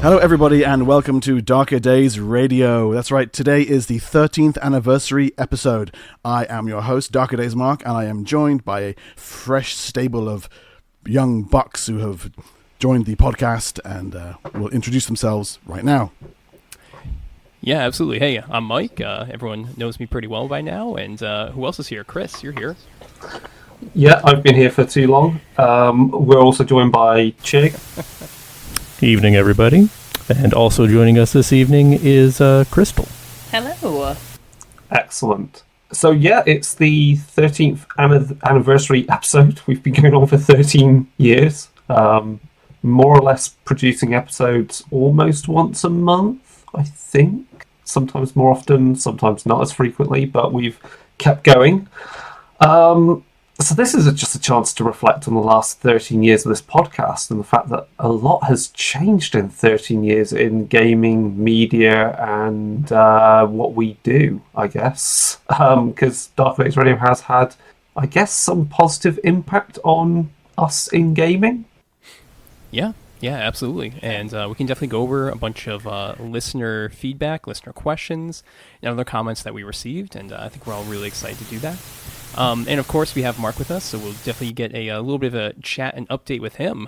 Hello everybody and welcome to Darker Days Radio. That's right, today is the 13th anniversary episode. I am your host, Darker Days Mark, and I am joined by a fresh stable of young bucks who have joined the podcast and will introduce themselves right now. Yeah, absolutely. Hey, I'm Mike. Everyone knows me pretty well by now. And who else is here? Chris, you're here. Yeah, I've been here for too long. We're also joined by Chigg. Evening, everybody. And also joining us this evening is Crystal. Hello. Excellent. So yeah, it's the 13th anniversary episode. We've been going on for 13 years. More or less producing episodes almost once a month, I think. Sometimes more often, sometimes not as frequently, but we've kept going. So this is just a chance to reflect on the last 13 years of this podcast and the fact that a lot has changed in 13 years in gaming, media, and what we do, I guess. Because Dark Days Radio has had, I guess, some positive impact on us in gaming. Yeah, absolutely. And we can definitely go over a bunch of listener feedback, listener questions, and other comments that we received. And I think we're all really excited to do that. And of course, we have Mark with us, so we'll definitely get a little bit of a chat and update with him,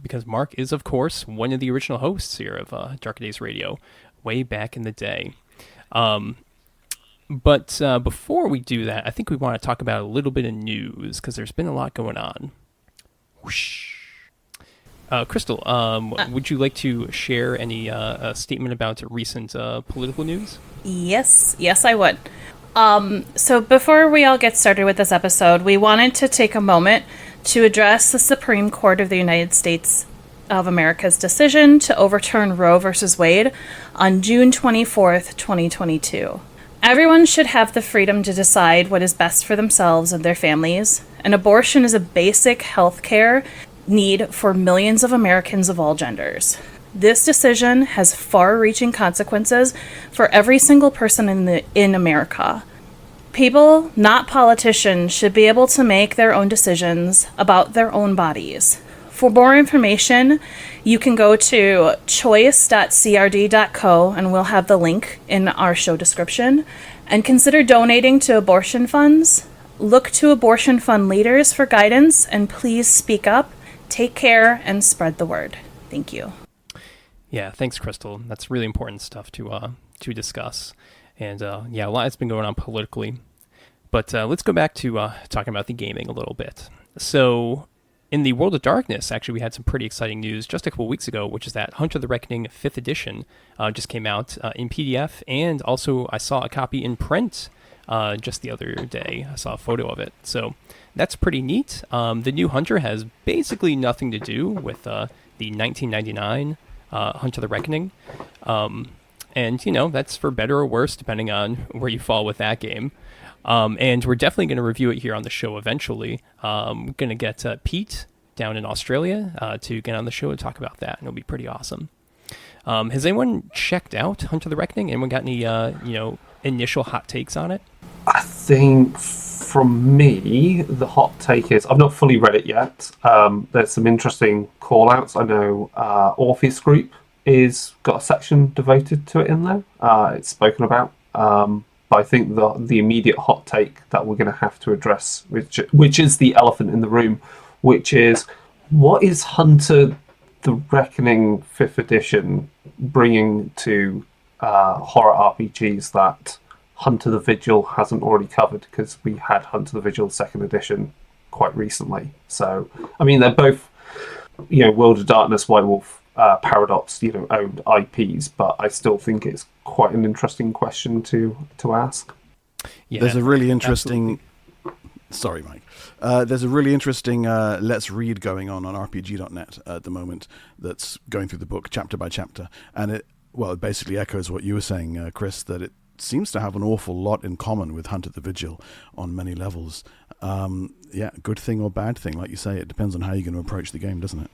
because Mark is, of course, one of the original hosts here of Dark Days Radio, way back in the day. But before we do that, I think we want to talk about a little bit of news, because there's been a lot going on. Whoosh. Crystal, would you like to share any statement about recent political news? Yes, I would. So before we all get started with this episode, we wanted to take a moment to address the Supreme Court of the United States of America's decision to overturn Roe v. Wade on June 24th, 2022. Everyone should have the freedom to decide what is best for themselves and their families, and abortion is a basic health care need for millions of Americans of all genders. This decision has far-reaching consequences for every single person in America. People, not politicians, should be able to make their own decisions about their own bodies. For more information, you can go to choice.crd.co, and we'll have the link in our show description. And consider donating to abortion funds. Look to abortion fund leaders for guidance, and please speak up, take care, and spread the word. Thank you. Yeah, thanks, Crystal. That's really important stuff to discuss. And a lot has been going on politically. But let's go back to talking about the gaming a little bit. So in the World of Darkness, actually, we had some pretty exciting news just a couple weeks ago, which is that Hunter the Reckoning 5th edition just came out in PDF. And also I saw a copy in print just the other day. I saw a photo of it. So that's pretty neat. The new Hunter has basically nothing to do with the 1999 Hunter the Reckoning. And, that's for better or worse, depending on where you fall with that game. And we're definitely going to review it here on the show eventually. We're going to get Pete down in Australia to get on the show and talk about that. And it'll be pretty awesome. Has anyone checked out Hunter the Reckoning? Anyone got any, initial hot takes on it? I think from me, the hot take is, I've not fully read it yet. There's some interesting call-outs. I know Orpheus Group is got a section devoted to it in there. It's spoken about. But I think the immediate hot take that we're going to have to address, which is the elephant in the room, which is, what is Hunter the Reckoning 5th edition bringing to horror RPGs that Hunter the Vigil hasn't already covered? Because we had Hunter the Vigil 2nd edition quite recently. So, I mean, they're both, World of Darkness, White Wolf, Paradox, owned IPs, but I still think it's quite an interesting question to ask. Yeah, there's a really interesting... Absolutely. Sorry, Mike. There's a really interesting Let's Read going on RPG.net at the moment that's going through the book chapter by chapter. And it basically echoes what you were saying, Chris, that it seems to have an awful lot in common with Hunter the Vigil on many levels. Good thing or bad thing, like you say, it depends on how you're going to approach the game, doesn't it?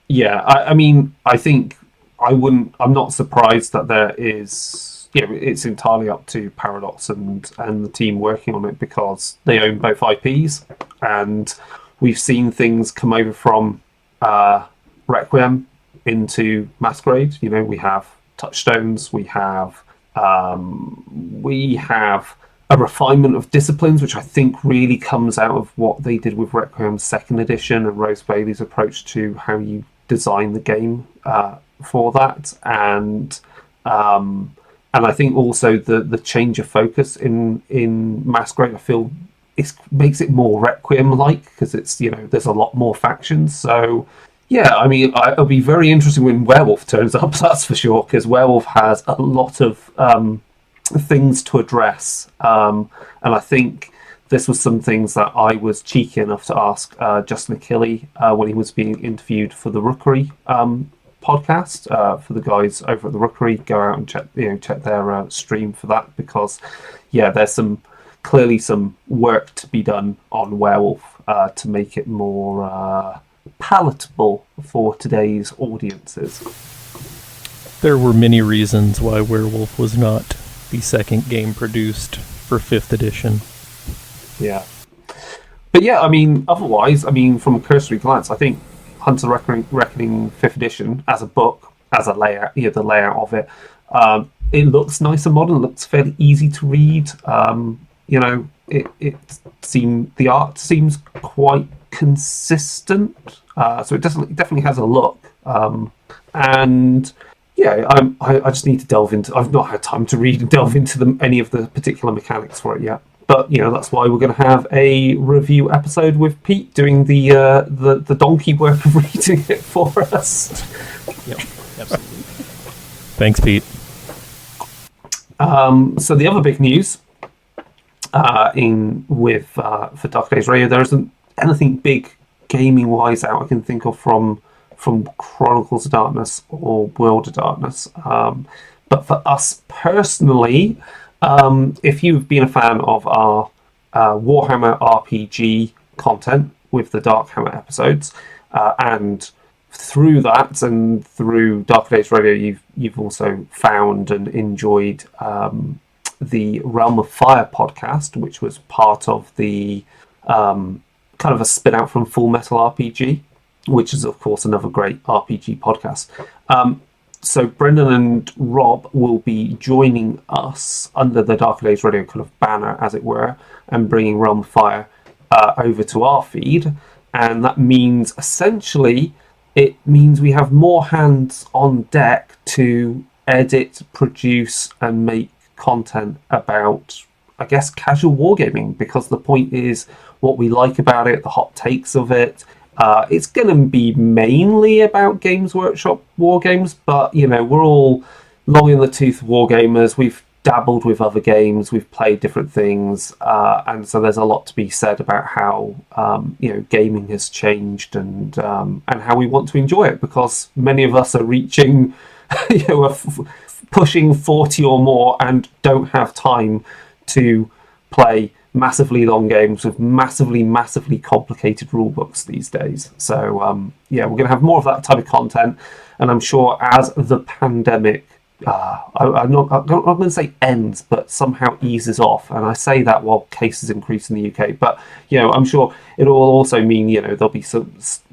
Yeah, I mean, I think I'm not surprised that there is, it's entirely up to Paradox and the team working on it, because they own both IPs, and we've seen things come over from Requiem into Masquerade. You know, we have touchstones, we have a refinement of disciplines, which I think really comes out of what they did with Requiem Second Edition and Rose Bailey's approach to how you design the game for that, and I think also the change of focus in Masquerade, I feel it makes it more Requiem-like, because it's, you know, there's a lot more factions. So yeah, I mean, it'll be very interesting when Werewolf turns up, that's for sure, because Werewolf has a lot of things to address, and I think this was some things that I was cheeky enough to ask Justin Achille when he was being interviewed for the Rookery podcast. For the guys over at the Rookery, go out and check their stream for that, because yeah, there's clearly some work to be done on Werewolf to make it more palatable for today's audiences. There were many reasons why Werewolf was not the second game produced for 5th edition. Yeah. But yeah, I mean, otherwise, I mean, from a cursory glance, I think Hunter Reckoning 5th edition, as a book, as a layout, the layout of it, it looks nice and modern, it looks fairly easy to read. You know, the art seems quite consistent, so it definitely has a look. And yeah, I just need to delve into. I've not had time to read and delve into any of the particular mechanics for it yet. But you know, that's why we're going to have a review episode with Pete doing the donkey work of reading it for us. Yep, absolutely. Thanks, Pete. So the other big news for Dark Days Radio, there isn't anything big gaming wise out I can think of from Chronicles of Darkness or World of Darkness. But for us personally, if you've been a fan of our Warhammer RPG content with the Darkhammer episodes, and through that and through Dark Days Radio, you've also found and enjoyed the Realm of Fire podcast, which was part of the kind of a spin out from Full Metal RPG, which is of course another great RPG podcast. So Brendan and Rob will be joining us under the Dark Days Radio kind of banner, as it were, and bringing Realm of Fire over to our feed. And that means, essentially, it means we have more hands on deck to edit, produce, and make content about, I guess, casual wargaming, because the point is what we like about it, the hot takes of it. It's going to be mainly about Games Workshop wargames, but, you know, we're all long in the tooth wargamers. We've dabbled with other games, we've played different things, and so there's a lot to be said about how gaming has changed and how we want to enjoy it, because many of us are reaching, pushing 40 or more and don't have time to play massively long games with massively complicated rule books these days. So we're going to have more of that type of content, and I'm sure as the pandemic I'm not going to say ends, but somehow eases off, and I say that while cases increase in the UK, but I'm sure it will also mean there'll be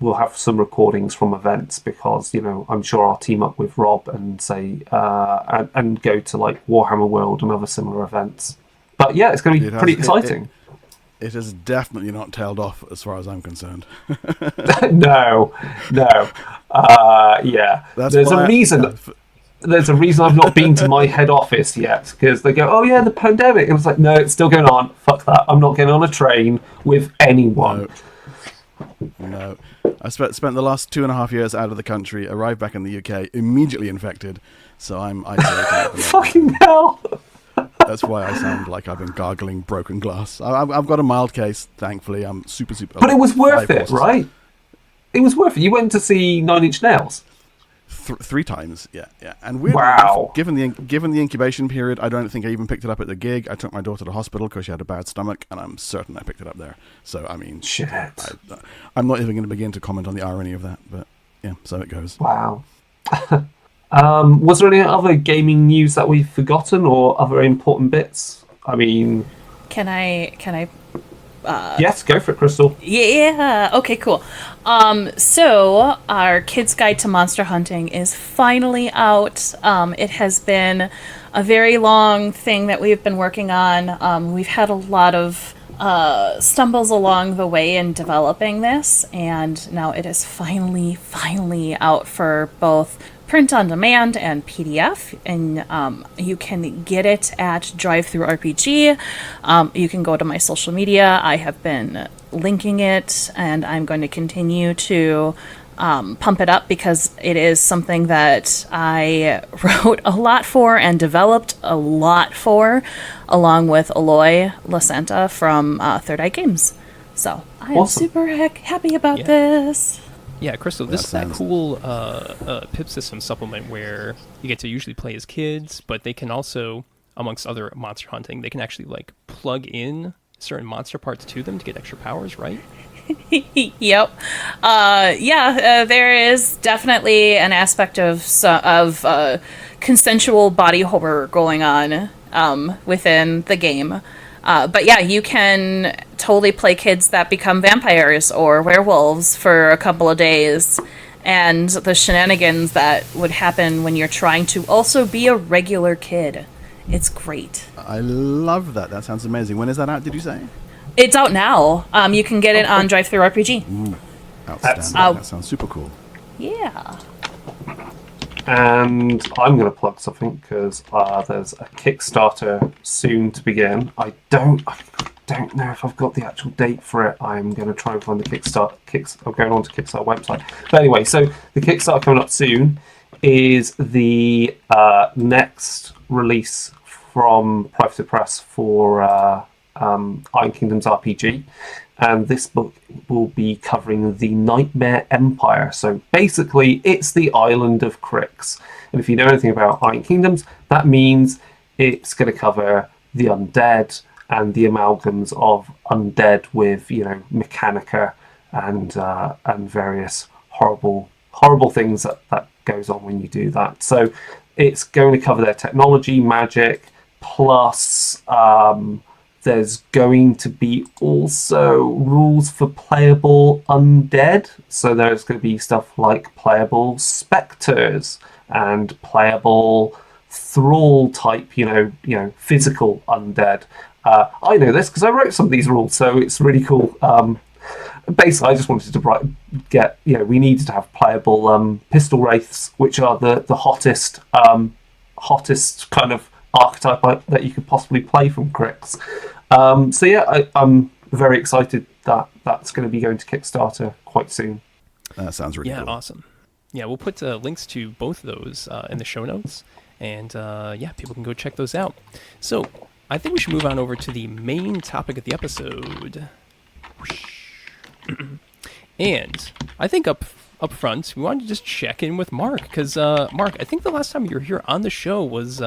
we'll have some recordings from events, because I'm sure I'll team up with Rob and say and go to like Warhammer World and other similar events. But yeah, it's going to be pretty exciting. It has definitely not tailed off as far as I'm concerned. No. There's a reason. There's a reason I've not been to my head office yet, because they go, oh yeah, the pandemic. And it's like, no, it's still going on. Fuck that. I'm not getting on a train with anyone. No. I spent the last 2.5 years out of the country, arrived back in the UK, immediately infected. So I'm isolated. Fucking hell. That's why I sound like I've been gargling broken glass. I've got a mild case, thankfully. I'm super. But it was worth it, right? It was worth it. You went to see Nine Inch Nails. 3 times, yeah. And weirdly, wow. Given the incubation period, I don't think I even picked it up at the gig. I took my daughter to hospital because she had a bad stomach, and I'm certain I picked it up there. So I mean, shit. I'm not even going to begin to comment on the irony of that, but yeah, so it goes. Wow. Was there any other gaming news that we've forgotten, or other important bits? I mean, can I Yes, go for it, Crystal. Yeah. Okay, cool. So our Kids Guide to Monster Hunting is finally out. It has been a very long thing that we've been working on. We've had a lot of stumbles along the way in developing this, and now it is finally out for both print on demand and PDF, and you can get it at DriveThruRPG. You can go to my social media. I have been linking it, and I'm going to continue to pump it up because it is something that I wrote a lot for and developed a lot for, along with Aloy Lasanta from Third Eye Games. So I am super happy about this. Yeah, Crystal, this is that cool PIP system supplement where you get to usually play as kids, but they can also, amongst other monster hunting, they can actually like plug in certain monster parts to them to get extra powers, right? Yep. There is definitely an aspect of consensual body horror going on within the game. But yeah, you can totally play kids that become vampires or werewolves for a couple of days, and the shenanigans that would happen when you're trying to also be a regular kid. It's great. I love that. That sounds amazing. When is that out, did you say? It's out now. You can get it on DriveThruRPG. Ooh, outstanding. That sounds super cool. Yeah. And I'm going to plug something because there's a Kickstarter soon to begin. I don't know if I've got the actual date for it. I'm going to try and find the I'm going on to Kickstarter website. But anyway, so the Kickstarter coming up soon is the next release from Private Press for Iron Kingdoms RPG. And this book will be covering the Nightmare Empire. So basically, it's the island of Crix. And if you know anything about Iron Kingdoms, that means it's going to cover the undead and the amalgams of undead with, Mechanica and various horrible things that goes on when you do that. So it's going to cover their technology, magic, plus there's going to be also rules for playable undead. So there's going to be stuff like playable specters and playable thrall type, physical undead. I know this because I wrote some of these rules, so it's really cool. Basically, I just wanted to we needed to have playable pistol wraiths, which are the hottest kind of archetype that you could possibly play from Crix. I'm very excited that that's going to be going to Kickstarter quite soon. That sounds really cool. Yeah, awesome. Yeah, we'll put links to both of those in the show notes, and people can go check those out. So I think we should move on over to the main topic of the episode. And I think up front, we wanted to just check in with Mark, because Mark, I think the last time you were here on the show was,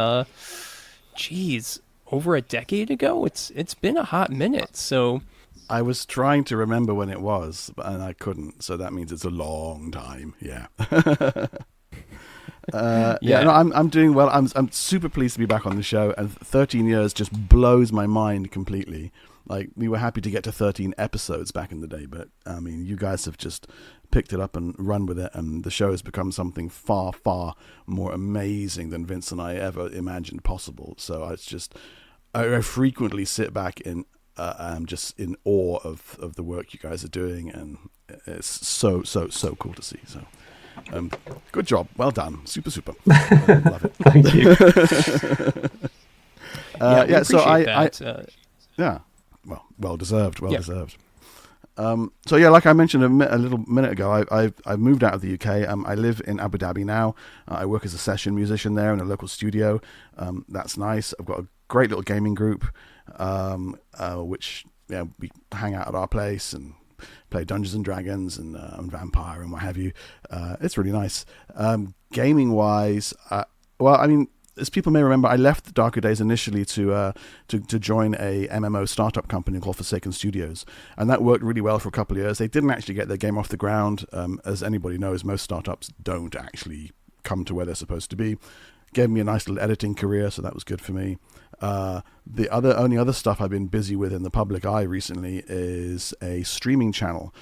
over a decade ago. It's been a hot minute, so I was trying to remember when it was, and I couldn't. So that means it's a long time. Yeah. I'm doing well. I'm super pleased to be back on the show, and 13 years just blows my mind completely. Like, we were happy to get to 13 episodes back in the day, but I mean, you guys have just picked it up and run with it, and the show has become something far, far more amazing than Vince and I ever imagined possible. So it's just, I frequently sit back and I'm just in awe of the work you guys are doing, and it's so cool to see. So good job, well done, super love it. Thank you. Well deserved. So yeah, like I mentioned a little minute ago, I've moved out of the UK. I live in Abu Dhabi now. I work as a session musician there in a local studio. That's nice. I've got a great little gaming group, which we hang out at our place and play Dungeons and Dragons and Vampire and what have you. It's really nice. Gaming wise, as people may remember, I left the Darker Days initially to join a MMO startup company called Forsaken Studios, and that worked really well for a couple of years. They didn't actually get their game off the ground. As anybody knows, most startups don't actually come to where they're supposed to be. gave me a nice little editing career, so that was good for me. The only other stuff I've been busy with in the public eye recently is a streaming channel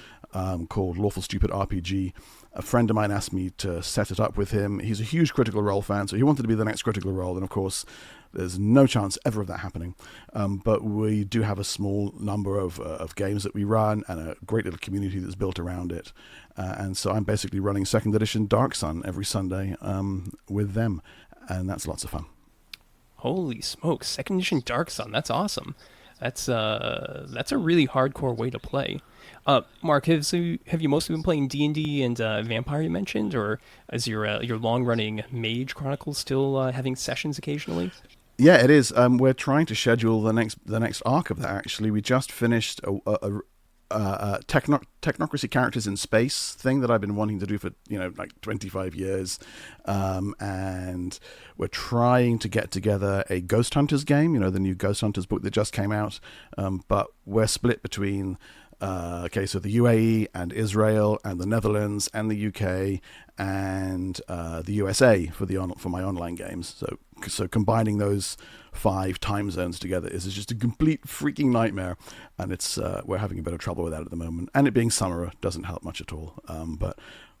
called Lawful Stupid RPG. A friend of mine asked me to set it up with him. He's a huge Critical Role fan, so he wanted to be the next Critical Role, and of course, there's no chance ever of that happening. But we do have a small number of games that we run, and a great little community that's built around it. And so I'm basically running 2nd edition Dark Sun every Sunday with them, and that's lots of fun. Holy smokes, 2nd edition Dark Sun, that's awesome. That's a really hardcore way to play. Mark, have you mostly been playing D&D and Vampire you mentioned, or is your long-running Mage Chronicles still having sessions occasionally? Yeah, it is. We're trying to schedule the next arc of that. Actually, we just finished a technocracy characters in space thing that I've been wanting to do for like 25 years, and we're trying to get together a Ghost Hunters game. The new Ghost Hunters book that just came out, but we're split between. So the UAE and Israel and the Netherlands and the UK and the USA for my online games. So combining those 5 time zones together is just a complete freaking nightmare, and it's we're having a bit of trouble with that at the moment. And it being summer doesn't help much at all.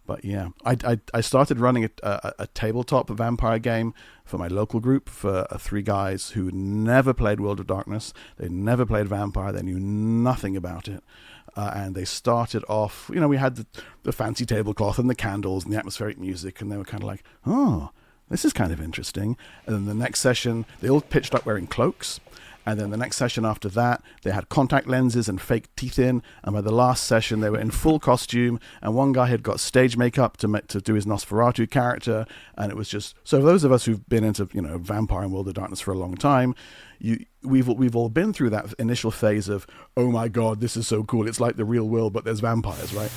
But yeah, I started running a tabletop vampire game for my local group for 3 guys who never played World of Darkness. They never played Vampire. They knew nothing about it. And they started off, we had the fancy tablecloth and the candles and the atmospheric music, and they were kind of like, oh, this is kind of interesting. And then the next session, they all pitched up wearing cloaks. And then the next session after that, they had contact lenses and fake teeth in. And by the last session, they were in full costume. And one guy had got stage makeup to do his Nosferatu character. And it was just... So for those of us who've been into, Vampire and World of Darkness for a long time, we've all been through that initial phase of, oh my God, this is so cool. It's like the real world, but there's vampires, right?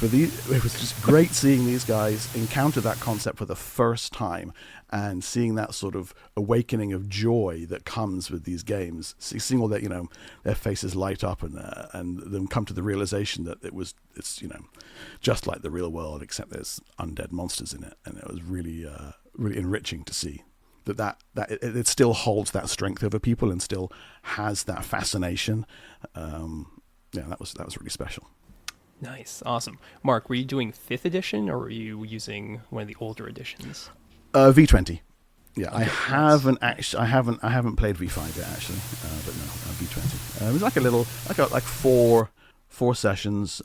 It was just great seeing these guys encounter that concept for the first time and seeing that sort of awakening of joy that comes with these games, seeing all that, their faces light up and them come to the realization that it's just like the real world, except there's undead monsters in it. And it was really, really enriching to see that it still holds that strength over people and still has that fascination. That was really special. Nice, awesome. Mark, were you doing 5th edition or were you using one of the older editions? V20. Yeah, Okay, I haven't played V5 yet actually, but no, V20. It was like a little, like four sessions.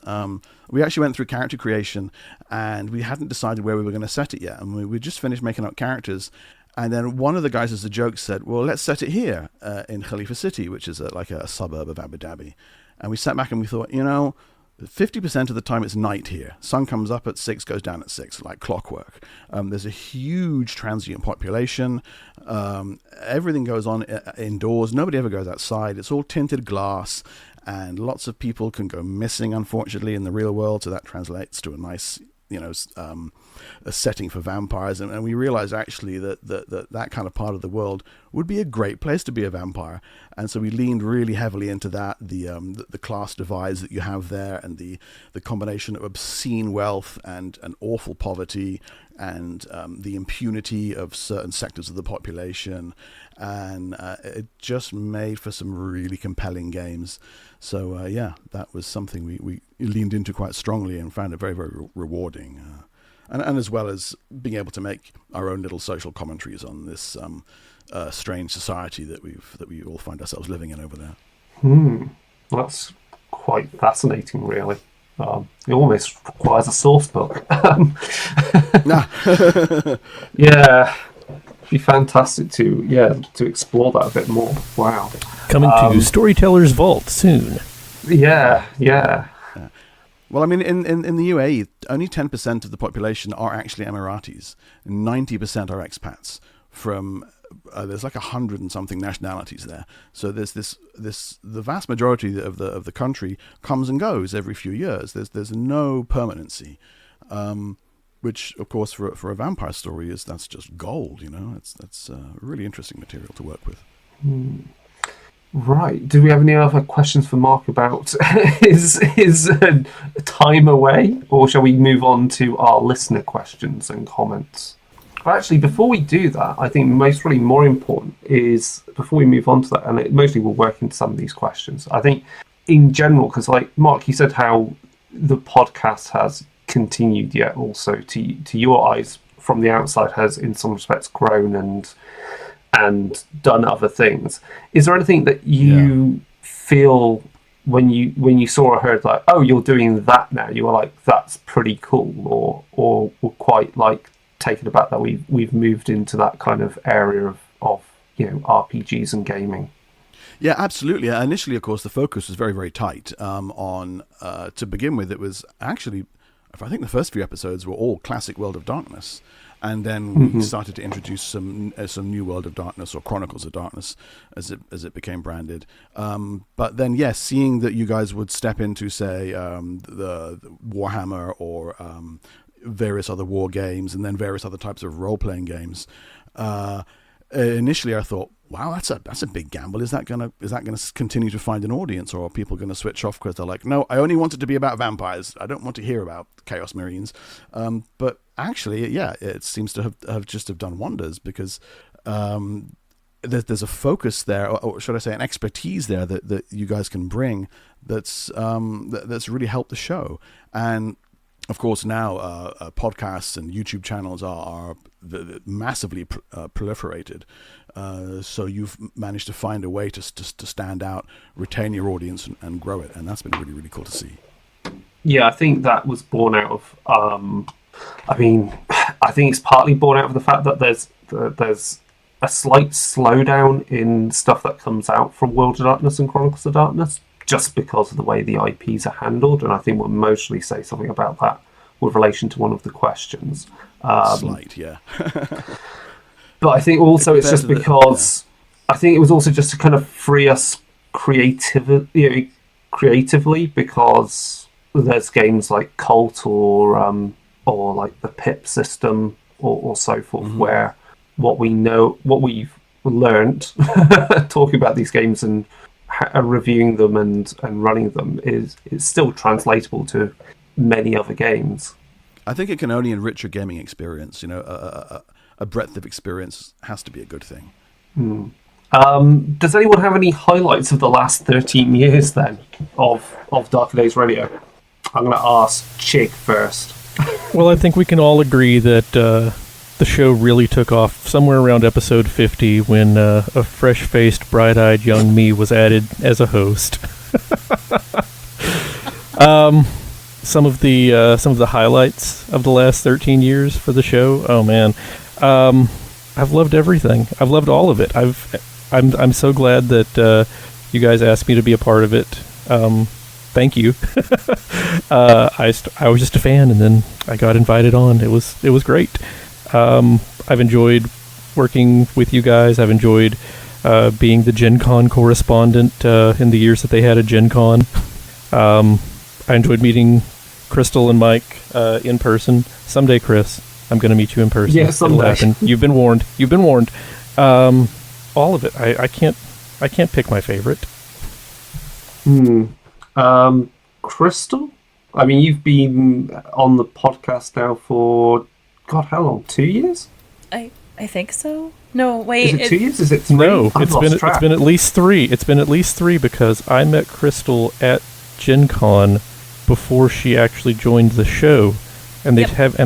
We actually went through character creation, and we hadn't decided where we were going to set it yet, and we just finished making up characters. And then one of the guys, as a joke, said, "Well, let's set it here in Khalifa City, which is like a suburb of Abu Dhabi." And we sat back and we thought, 50% of the time it's night here. Sun comes up at 6, goes down at 6, like clockwork. There's a huge transient population. Everything goes on indoors. Nobody ever goes outside. It's all tinted glass, and lots of people can go missing, unfortunately, in the real world. So that translates to a nice, a setting for vampires. And we realized actually that kind of part of the world would be a great place to be a vampire. And so we leaned really heavily into that, the class divides that you have there, and the combination of obscene wealth and awful poverty, and the impunity of certain sectors of the population. And it just made for some really compelling games. So that was something we leaned into quite strongly and found it very, very rewarding. And as well as being able to make our own little social commentaries on this strange society that we all find ourselves living in over there. That's quite fascinating, really. It almost requires a source book. Yeah, it'd be fantastic to explore that a bit more. Wow. Coming to Storyteller's Vault soon. Yeah. Well, I mean, in the UAE, only 10% of the population are actually Emiratis. 90% are expats from. There's like 100 and something nationalities there. So there's the vast majority of the country comes and goes every few years. There's no permanency, which of course for a vampire story that's just gold. That's really interesting material to work with. Right. Do we have any other questions for Mark about his time away, or shall we move on to our listener questions and comments? But actually, before we do that, I think really more important is, before we move on to that, and it mostly will work into some of these questions, I think in general, because like Mark, you said how the podcast has continued, yet also to your eyes from the outside has in some respects grown and done other things. Is there anything that you feel when you saw or heard like, oh, you're doing that now, you were like, that's pretty cool, or were quite like taken aback that we've moved into that kind of area of RPGs and gaming? Yeah, absolutely. Initially, of course, the focus was very, very tight on. To begin with, it was actually, I think the first few episodes were all classic World of Darkness, and then we started to introduce some new World of Darkness, or Chronicles of Darkness, as it became branded. But then, yes, seeing that you guys would step into, say, the Warhammer or various other war games, and then various other types of role-playing games. Initially, I thought, wow, that's a big gamble. Is that gonna continue to find an audience, or are people going to switch off because they're like, no, I only want it to be about vampires. I don't want to hear about Chaos Marines. But actually, yeah, it seems to have done wonders, because there's a focus there, or should I say, an expertise there that you guys can bring that's really helped the show. And of course, now podcasts and YouTube channels are massively proliferated. So you've managed to find a way to stand out, retain your audience, and grow it, and that's been really, really cool to see. Yeah, I think that was born out of. I think it's partly born out of the fact that there's a slight slowdown in stuff that comes out from World of Darkness and Chronicles of Darkness, just because of the way the IPs are handled, and I think we'll mostly say something about that with relation to one of the questions. Slight, yeah. But I think also it's just because I think it was also just to kind of free us creatively, because there's games like Cult or like the PIP system or so forth, where what we've learned talking about these games and reviewing them and running them is still translatable to many other games. I think it can only enrich your gaming experience. A breadth of experience has to be a good thing. Does anyone have any highlights of the last 13 years then of Darker Days Radio? I'm going to ask Chigg first. Well, I think we can all agree that the show really took off somewhere around episode 50, when a fresh-faced, bright-eyed young me was added as a host. Some of the highlights of the last 13 years for the show. Oh man, I've loved everything. I've loved all of it. I'm so glad that you guys asked me to be a part of it. Thank you. I was just a fan, and then I got invited on. It was great. I've enjoyed working with you guys. I've enjoyed being the Gen Con correspondent in the years that they had a Gen Con. I enjoyed meeting Crystal and Mike in person. Someday, Chris, I'm going to meet you in person. Yeah, someday. It'll happen. You've been warned. All of it. I can't pick my favorite. Crystal? I mean, you've been on the podcast now for, God, how long? 2 years? I think so. No, wait. Is it 2 years? Is it 3? No, it's been at least 3. It's been at least 3, because I met Crystal at Gen Con before she actually joined the show, and I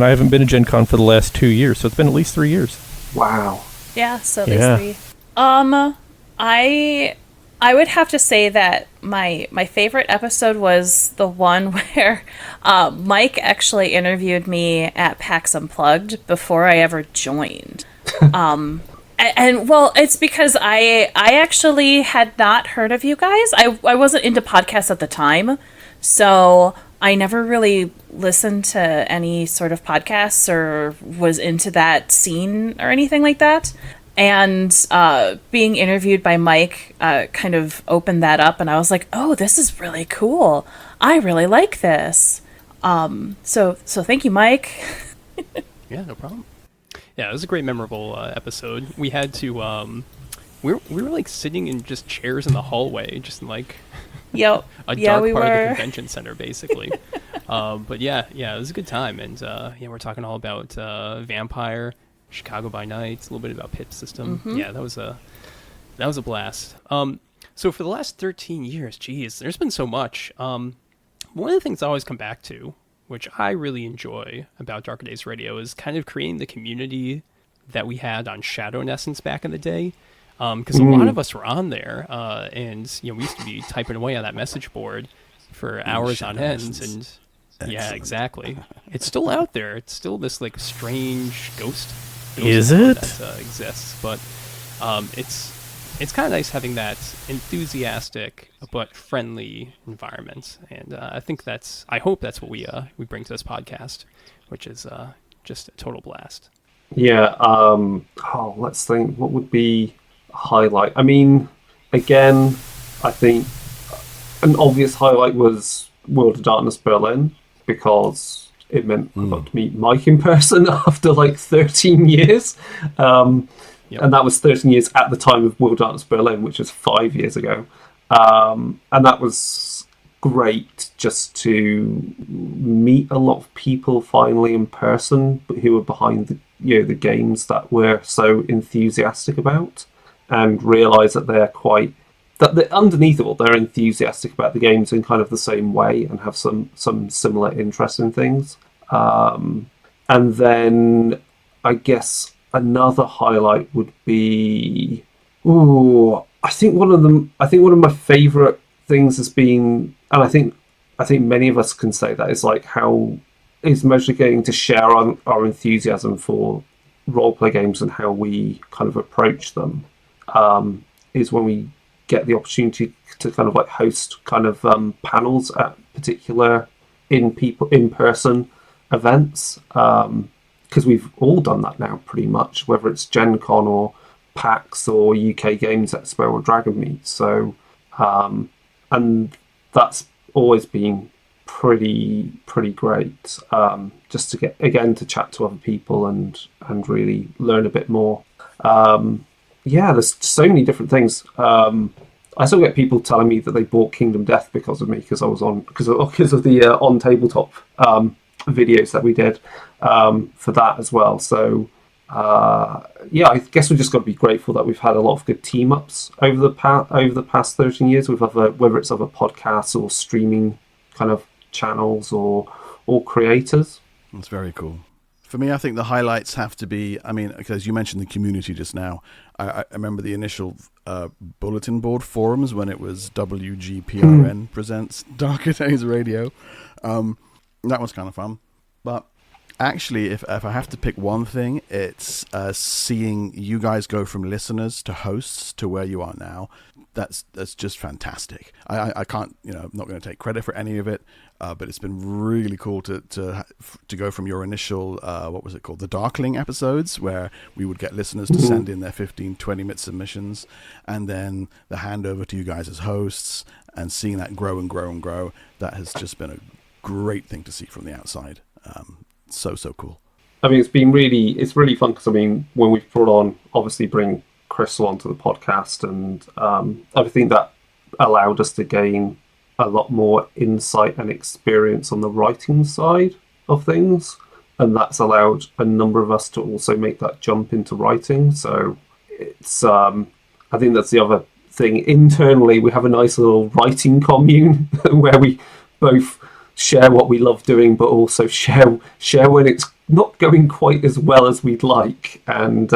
haven't been to Gen Con for the last 2 years, so it's been at least 3 years. Wow. Yeah, so at least 3. I would have to say that my favorite episode was the one where Mike actually interviewed me at PAX Unplugged before I ever joined. And well, it's because I actually had not heard of you guys. I wasn't into podcasts at the time, so I never really listened to any sort of podcasts or was into that scene or anything like that. And being interviewed by Mike kind of opened that up, and I was like, oh, this is really cool. I really like this. So thank you, Mike. Yeah, no problem. Yeah, it was a great, memorable episode. We had to, we were like sitting in just chairs in the hallway, just in like Yep. a dark part of the convention center, basically. But yeah, it was a good time. And we're talking all about vampire Chicago by Night, a little bit about Pip System. Yeah, that was a blast. So for the last 13 years, geez, there's been so much. One of the things I always come back to, which I really enjoy about Darker Days Radio, is kind of creating the community that we had on Shadow in Essence back in the day. Because a lot of us were on there, and we used to be typing away on that message board for hours on end. And yeah, exactly. It's still out there. It's still this like strange ghost. Is it? That exists, but it's kind of nice having that enthusiastic but friendly environment, and I hope that's what we bring to this podcast, which is just a total blast. Yeah. Let's think. What would be a highlight? I mean, again, I think an obvious highlight was World of Darkness Berlin, because it meant I got to meet Mike in person after like 13 years. And that was 13 years at the time of World of Darkness Berlin, which was 5 years ago. And that was great just to meet a lot of people finally in person, but who were behind the games that we're so enthusiastic about, and realise that underneath it all, they're enthusiastic about the games in kind of the same way and have some similar interest in things. And then I guess another highlight would be, I think one of my favourite things has been, and I think many of us can say that, is like how is mostly getting to share our enthusiasm for roleplay games and how we kind of approach them. Is when we get the opportunity to kind of like host kind of panels at particular in-person events. Because we've all done that now, pretty much, whether it's Gen Con or PAX or UK Games Expo or Dragon Meet. So, and that's always been pretty great. Just to get to chat to other people and really learn a bit more. There's so many different things. I still get people telling me that they bought Kingdom Death because of me, because I was because of the on tabletop videos that we did for that as well. So I guess we just got to be grateful that we've had a lot of good team ups over the past 13 years with whether it's other podcasts or streaming kind of channels or creators. That's very cool. For me, I think the highlights have to be, because you mentioned the community just now. I remember the initial bulletin board forums when it was WGPRN presents Darker Days Radio. That was kind of fun. But actually, if I have to pick one thing, it's seeing you guys go from listeners to hosts to where you are now. That's just fantastic. I can't, I'm not going to take credit for any of it, but it's been really cool to go from your initial, what was it called, the Darkling episodes, where we would get listeners to send in their 15, 20-minute submissions, and then the handover to you guys as hosts, and seeing that grow and grow and grow. That has just been a great thing to see from the outside. So cool. It's really fun, because when we've brought on, obviously bring Crystal onto the podcast, and I think that allowed us to gain a lot more insight and experience on the writing side of things, and that's allowed a number of us to also make that jump into writing. So it's I think that's the other thing. Internally, we have a nice little writing commune where we both share what we love doing, but also share when it's not going quite as well as we'd like, and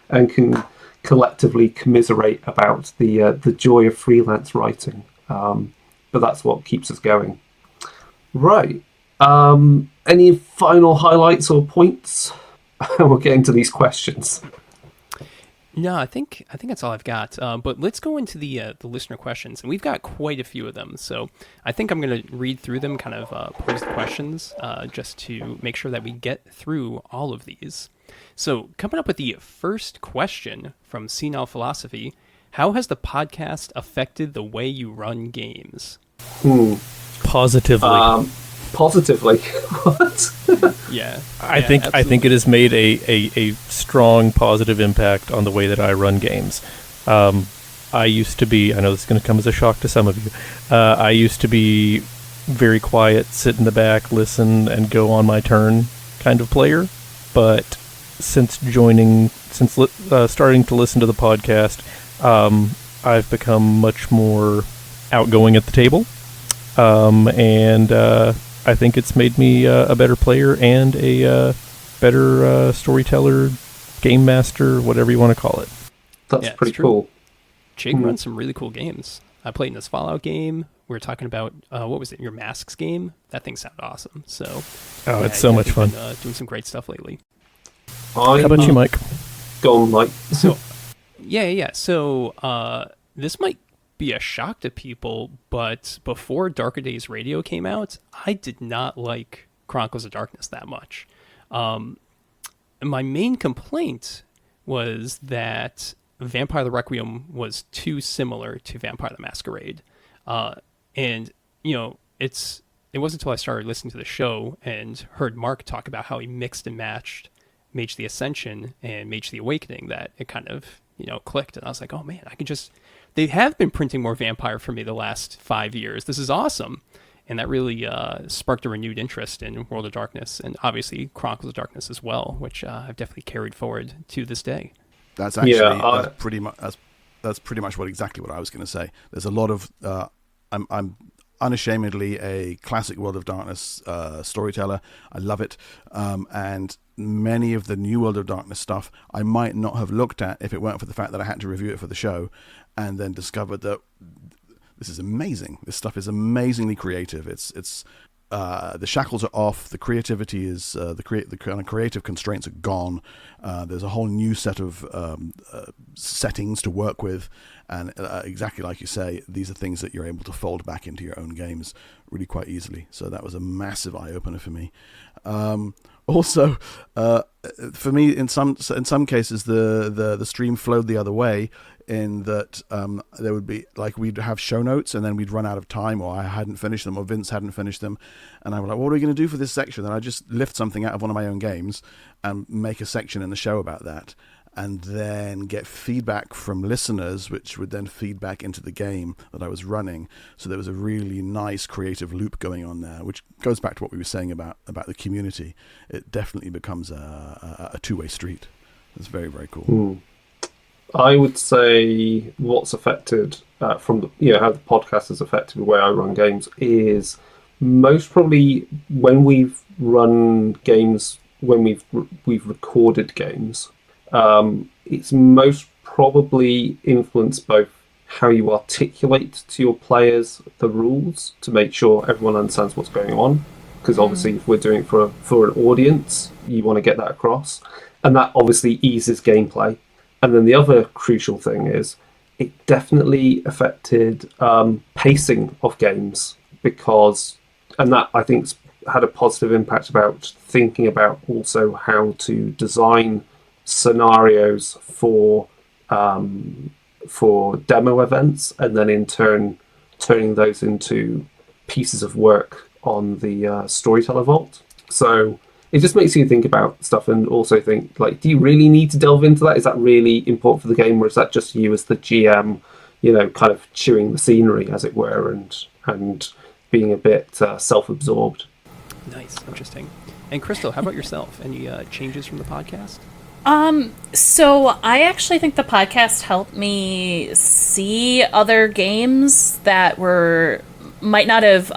can collectively commiserate about the joy of freelance writing. But that's what keeps us going. Right. Any final highlights or points? We'll get into these questions. No, I think that's all I've got. But let's go into the listener questions, and we've got quite a few of them. So I think I'm going to read through them, kind of pose the questions, just to make sure that we get through all of these. So coming up with the first question from Senile Philosophy: how has the podcast affected the way you run games? Positively. Positively. What? Yeah. I think it has made a strong positive impact on the way that I run games. I used to be, I know this is going to come as a shock to some of you, I used to be very quiet, sit in the back, listen, and go on my turn kind of player. But since starting to listen to the podcast, I've become much more outgoing at the table, and I think it's made me a better player and a better storyteller, game master, whatever you want to call it. That's pretty cool. Chigg runs some really cool games. I played in this Fallout game. We were talking about, what was it, your Masks game? That thing sounded awesome. So, it's so much fun. Been, doing some great stuff lately. How about you, Mike? Go on, Mike. So, yeah. So, this might be a shock to people, but before Darker Days Radio came out, I did not like Chronicles of Darkness that much. My main complaint was that Vampire the Requiem was too similar to Vampire the Masquerade. And, it wasn't until I started listening to the show and heard Mark talk about how he mixed and matched Mage the Ascension and Mage the Awakening that it kind of, clicked. And I was like, oh man, they have been printing more Vampire for me the last 5 years. This is awesome. And that really sparked a renewed interest in World of Darkness and obviously Chronicles of Darkness as well, which I've definitely carried forward to this day. That's actually that's pretty much exactly what I was going to say. There's a lot of I'm unashamedly a classic World of Darkness storyteller. I love it, and many of the new World of Darkness stuff I might not have looked at if it weren't for the fact that I had to review it for the show, and then discovered that this is amazing. This stuff is amazingly creative. It's the shackles are off. The creativity is the kind of creative constraints are gone. There's a whole new set of settings to work with, and exactly like you say, these are things that you're able to fold back into your own games really quite easily. So that was a massive eye opener for me. Also, for me, in some cases, the stream flowed the other way. In that there would be we'd have show notes and then we'd run out of time, or I hadn't finished them, or Vince hadn't finished them, and I was like, what are we going to do for this section? And I just lift something out of one of my own games and make a section in the show about that, and then get feedback from listeners, which would then feed back into the game that I was running. So there was a really nice creative loop going on there, which goes back to what we were saying about the community. It definitely becomes a two-way street. It's very, very cool. Mm. I would say what's affected from how the podcast has affected the way I run games is most probably when we've run games, when we've recorded games. It's most probably influenced both how you articulate to your players the rules to make sure everyone understands what's going on. Because obviously, if we're doing it for an audience, you want to get that across, and that obviously eases gameplay. And then the other crucial thing is it definitely affected pacing of games and that I think had a positive impact about thinking about also how to design scenarios for demo events, and then in turn turning those into pieces of work on the Storyteller Vault. So it just makes you think about stuff and also think, do you really need to delve into that? Is that really important for the game, or is that just you as the GM, kind of chewing the scenery, as it were, and being a bit self-absorbed? Nice, interesting. And Crystal, how about yourself? Any changes from the podcast? So I actually think the podcast helped me see other games that might not have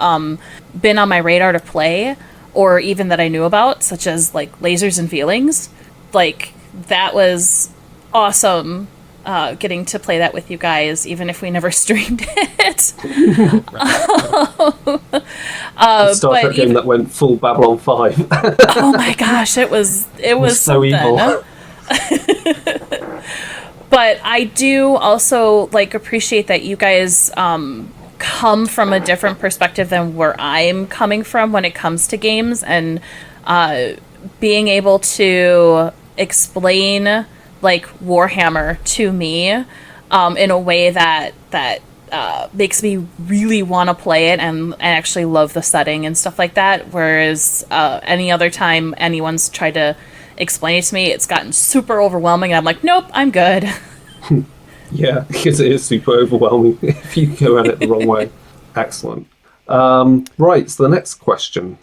been on my radar to play, or even that I knew about, such as Lasers and Feelings. That was awesome, getting to play that with you guys, even if we never streamed it. The Star Trek game that went full Babylon 5. Oh my gosh, it was so evil. But I do also appreciate that you guys come from a different perspective than where I'm coming from when it comes to games, and being able to explain Warhammer to me in a way that makes me really want to play it and actually love the setting and stuff like that, whereas any other time anyone's tried to explain it to me, it's gotten super overwhelming and I'm like, nope, I'm good. Yeah, because it is super overwhelming if you go at it the wrong way. Excellent. Right, so the next question.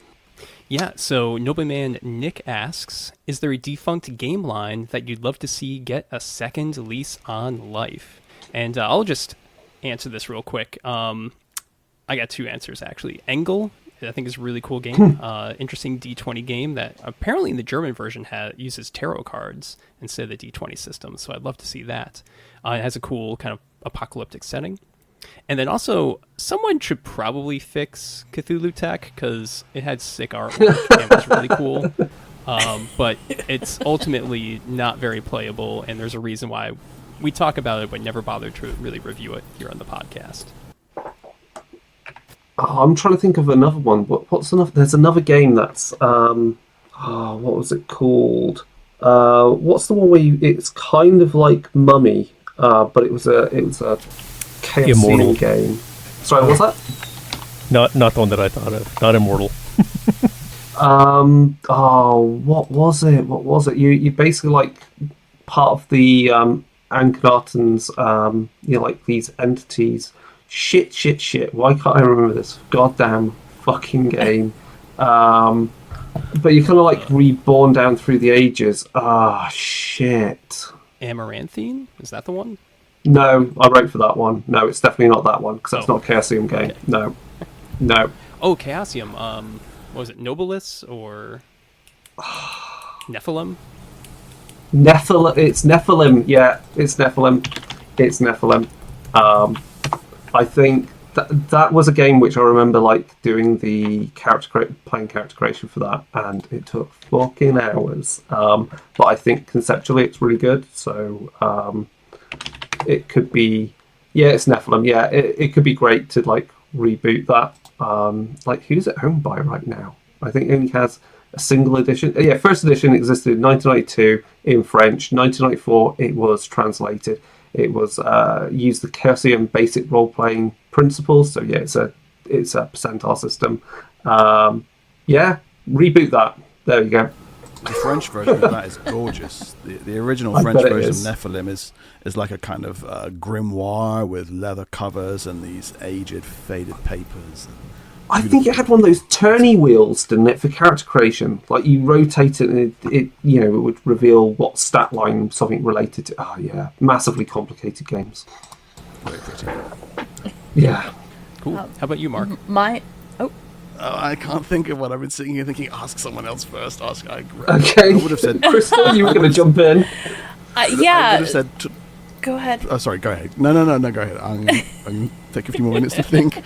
Yeah, so Nobleman Nick asks, is there a defunct game line that you'd love to see get a second lease on life? And I'll just answer this real quick. I got two answers, actually. Engel, I think, is a really cool game. Interesting D20 game that apparently in the German version uses tarot cards instead of the D20 system, so I'd love to see that. It has a cool kind of apocalyptic setting. And then also, someone should probably fix Cthulhu Tech because it had sick artwork and was really cool. But it's ultimately not very playable, and there's a reason why we talk about it but never bother to really review it here on the podcast. I'm trying to think of another one. There's another game that's what was it called? What's the one where it's kind of like Mummy, but it was a Chaosium game. Sorry, what's that? Not the one that I thought of. Not Immortal. What was it? You basically like part of the Anknarton's, like these entities. Shit. Why can't I remember this goddamn fucking game? But you're kind of like reborn down through the ages. Shit. Amaranthine? Is that the one? No, I wrote for that one. No, it's definitely not that one because that's not a Chaosium game. Okay. No. Oh, Chaosium. What was it, Nobilis or Nephilim? It's Nephilim. Yeah, it's Nephilim. I think that was a game which I remember like doing the playing character creation for that, and it took fucking hours. But I think conceptually it's really good. So it could be, it's Nephilim. Yeah, it could be great to like reboot that. Who's it owned by right now? I think it only has a single edition. Yeah, first edition existed in 1992 in French. 1994 it was translated. It was used the Chaosium basic role playing principles. So yeah, it's a percentile system. Reboot that. There you go. The French version of that is gorgeous. The original French version of Nephilim is like a kind of grimoire with leather covers and these aged, faded papers. I think it had one of those turny wheels, didn't it, for character creation? Like you rotate it and it would reveal what stat line something related to. Oh yeah, massively complicated games. Very pretty. Yeah. Cool. How about you, Mark? I can't think of what I've been sitting here thinking. Ask someone else first. Okay. I would have said, Crystal, you were going to jump in. I would have said. Go ahead. Oh, sorry. Go ahead. No. Go ahead. I'm going to take a few more minutes to think.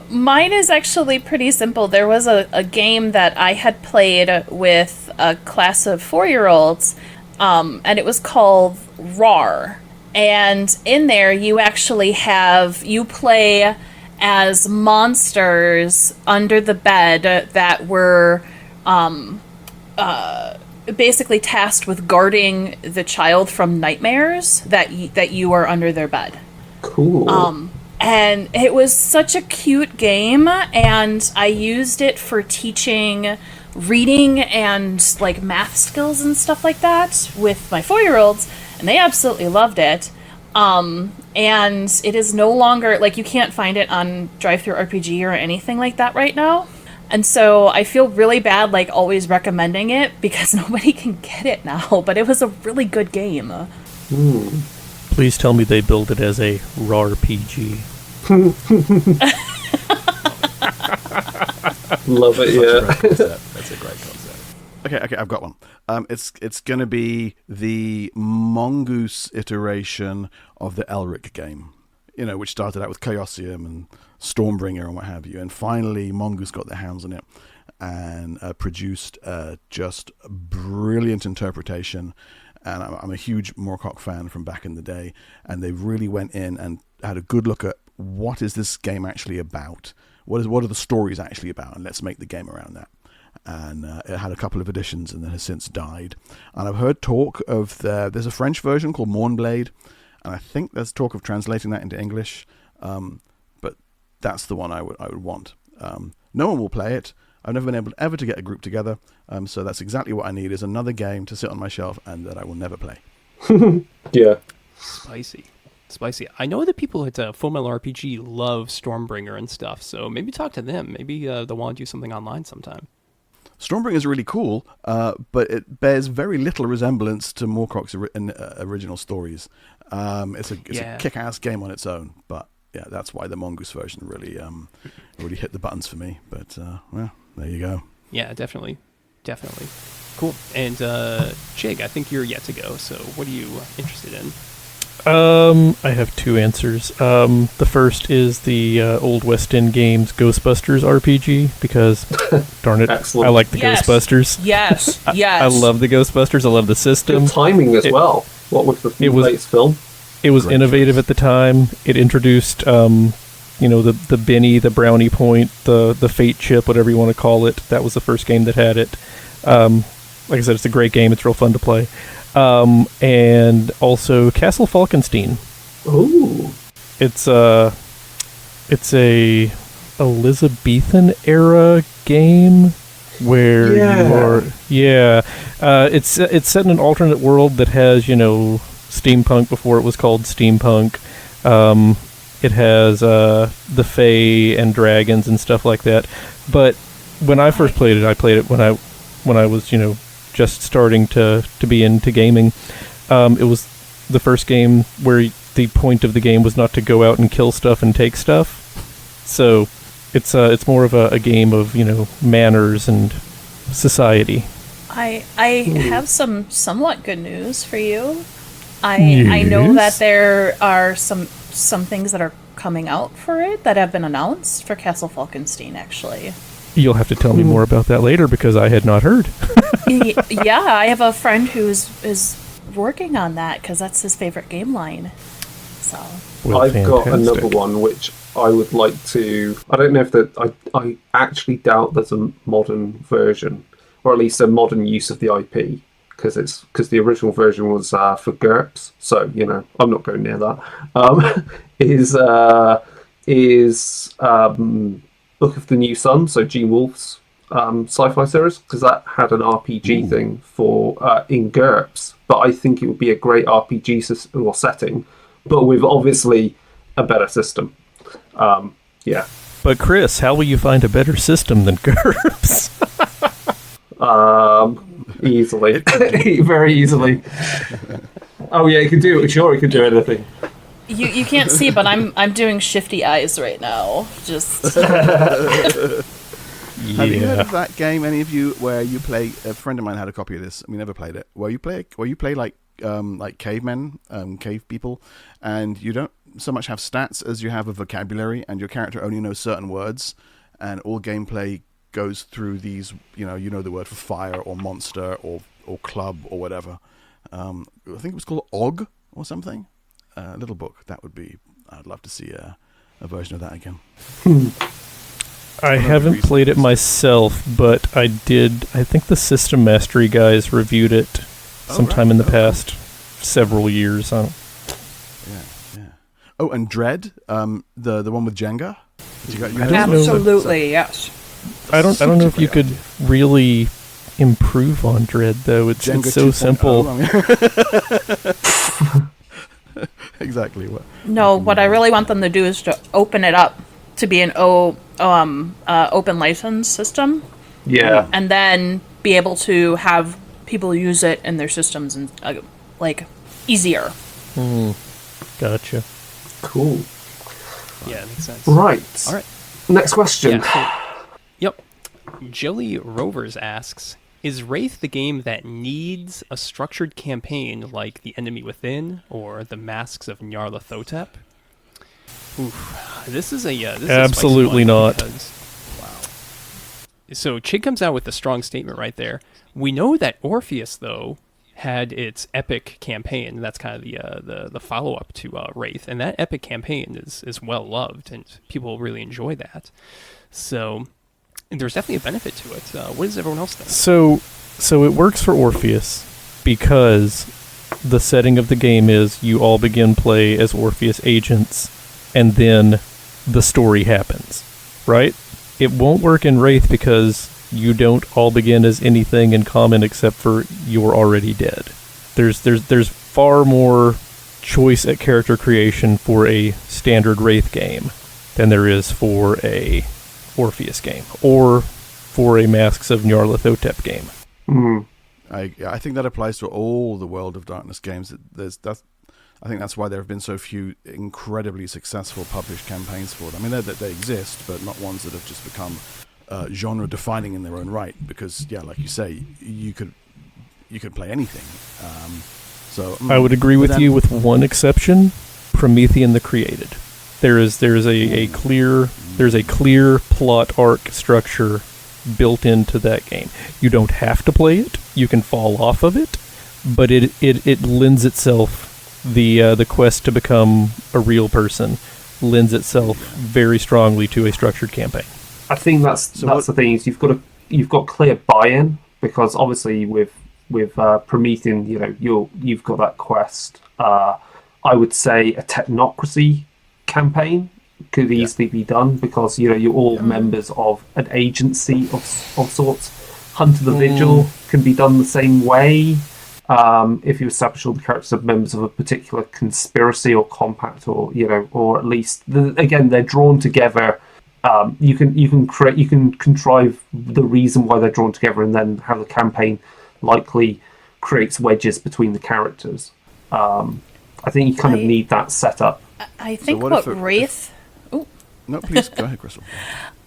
Mine is actually pretty simple. There was a game that I had played with a class of 4-year-olds, and it was called RAR. And in there, you actually you play as monsters under the bed that were basically tasked with guarding the child from nightmares that you are under their bed. Cool. And it was such a cute game, and I used it for teaching reading and like math skills and stuff like that with my 4-year-olds, and they absolutely loved it. And it is no longer, like, you can't find it on DriveThruRPG or anything like that right now. And so I feel really bad, like, always recommending it because nobody can get it now. But it was a really good game. Please tell me they build it as a RARPG. Love it, yeah. That's a great concept. Okay, I've got one. It's going to be the Mongoose iteration of the Elric game, which started out with Chaosium and Stormbringer and what have you, and finally Mongoose got their hands on it and produced just brilliant interpretation. And I'm a huge Moorcock fan from back in the day, and they really went in and had a good look at what is this game actually about, what are the stories actually about, and let's make the game around that. And it had a couple of editions and then has since died. And I've heard talk of there's a French version called Mornblade, and I think there's talk of translating that into English. But that's the one I would want. No one will play it. I've never been able ever to get a group together. So that's exactly what I need, is another game to sit on my shelf and that I will never play. Yeah. Spicy. Spicy. I know that people at Fullmetal RPG love Stormbringer and stuff, so maybe talk to them. Maybe they'll want to do something online sometime. Stormbringer is really cool, but it bears very little resemblance to Moorcock's original stories. It's a kick-ass game on its own, but yeah, that's why the Mongoose version really hit the buttons for me. But well, there you go. Yeah, definitely. Cool. And Chigg, I think you're yet to go, so what are you interested in? I have two answers. The first is the Old West End Games Ghostbusters RPG, because, darn it, Excellent. I like the Ghostbusters. Yes, I love the Ghostbusters. I love the system. Good timing as well. What with the latest film? It was innovative at the time. It introduced, the Benny, the Brownie Point, the Fate Chip, whatever you want to call it. That was the first game that had it. Like I said, it's a great game. It's real fun to play. And also Castle Falkenstein. Ooh. It's a Elizabethan era game where you are. Yeah. It's set in an alternate world that has, steampunk before it was called steampunk. It has the Fae and dragons and stuff like that. But when I first played it, I played it when I was, just starting to be into gaming. It was the first game where the point of the game was not to go out and kill stuff and take stuff. So it's more of a game of, manners and society. I have some somewhat good news for you. I know that there are some things that are coming out for it that have been announced for Castle Falkenstein, actually. You'll have to tell me more about that later, because I had not heard. Yeah, I have a friend is working on that because that's his favorite game line. So I've got another one which I would like to. I don't know if I actually doubt there's a modern version, or at least a modern use of the IP, because the original version was for GURPS. So I'm not going near that. Is Book of the New Sun, so Gene Wolfe's sci-fi series, because that had an RPG thing for in GURPS, but I think it would be a great RPG or setting, but with obviously a better system. Yeah. But Chris, how will you find a better system than GURPS? Easily, very easily. Oh yeah, you can do it. Sure, you can do anything. you can't see, but I'm doing shifty eyes right now. Just. Have you heard of that game, any of you, where you play? A friend of mine had a copy of this. We never played it. Where you play like cavemen, cave people, and you don't so much have stats as you have a vocabulary, and your character only knows certain words, and all gameplay goes through these. You know the word for fire or monster or club or whatever. I think it was called Og or something. Little book. That would be. I'd love to see a version of that again. I haven't played it myself, but I did. I think the System Mastery guys reviewed it sometime in the past several years. Yeah. Oh, and Dread, the one with Jenga. Absolutely, yes. I don't know if you could really improve on Dread though. It's so simple. Exactly. What I really want them to do is to open it up to be an open license system. Yeah. And then be able to have people use it in their systems and easier. Gotcha. Cool. Yeah, that makes sense. Right. All right. Next question. Yep. Joey Rovers asks, is Wraith the game that needs a structured campaign like The Enemy Within or The Masks of Nyarlathotep? Oof. This is absolutely not. Wow. So Chigg comes out with a strong statement right there. We know that Orpheus, though, had its epic campaign. That's kind of the follow-up to Wraith, and that epic campaign is well loved, and people really enjoy that. So there's definitely a benefit to it. What does everyone else think? So it works for Orpheus because the setting of the game is you all begin play as Orpheus agents, and then the story happens, right? It won't work in Wraith because you don't all begin as anything in common except for you're already dead. There's far more choice at character creation for a standard Wraith game than there is for a Orpheus game or for a Masks of Nyarlathotep game. Mm. I think that applies to all the World of Darkness games. I think that's why there have been so few incredibly successful published campaigns for them. I mean, they exist, but not ones that have just become genre-defining in their own right. Because, yeah, like you say, you could play anything. I would agree with you with one exception: Promethean the Created. There's a clear plot arc structure built into that game. You don't have to play it. You can fall off of it, but it lends itself. The quest to become a real person lends itself very strongly to a structured campaign. I think that's the thing, is you've got clear buy-in, because obviously with Promethean, you've got that quest. I would say a technocracy campaign could easily be done, because you're all members of an agency of sorts. Hunt of the Vigil can be done the same way. If you establish all the characters as members of a particular conspiracy or compact, or at least they're drawn together. You can contrive the reason why they're drawn together, and then how the campaign likely creates wedges between the characters. I think you kind of need that setup. I think Wraith. No, please go ahead, Crystal.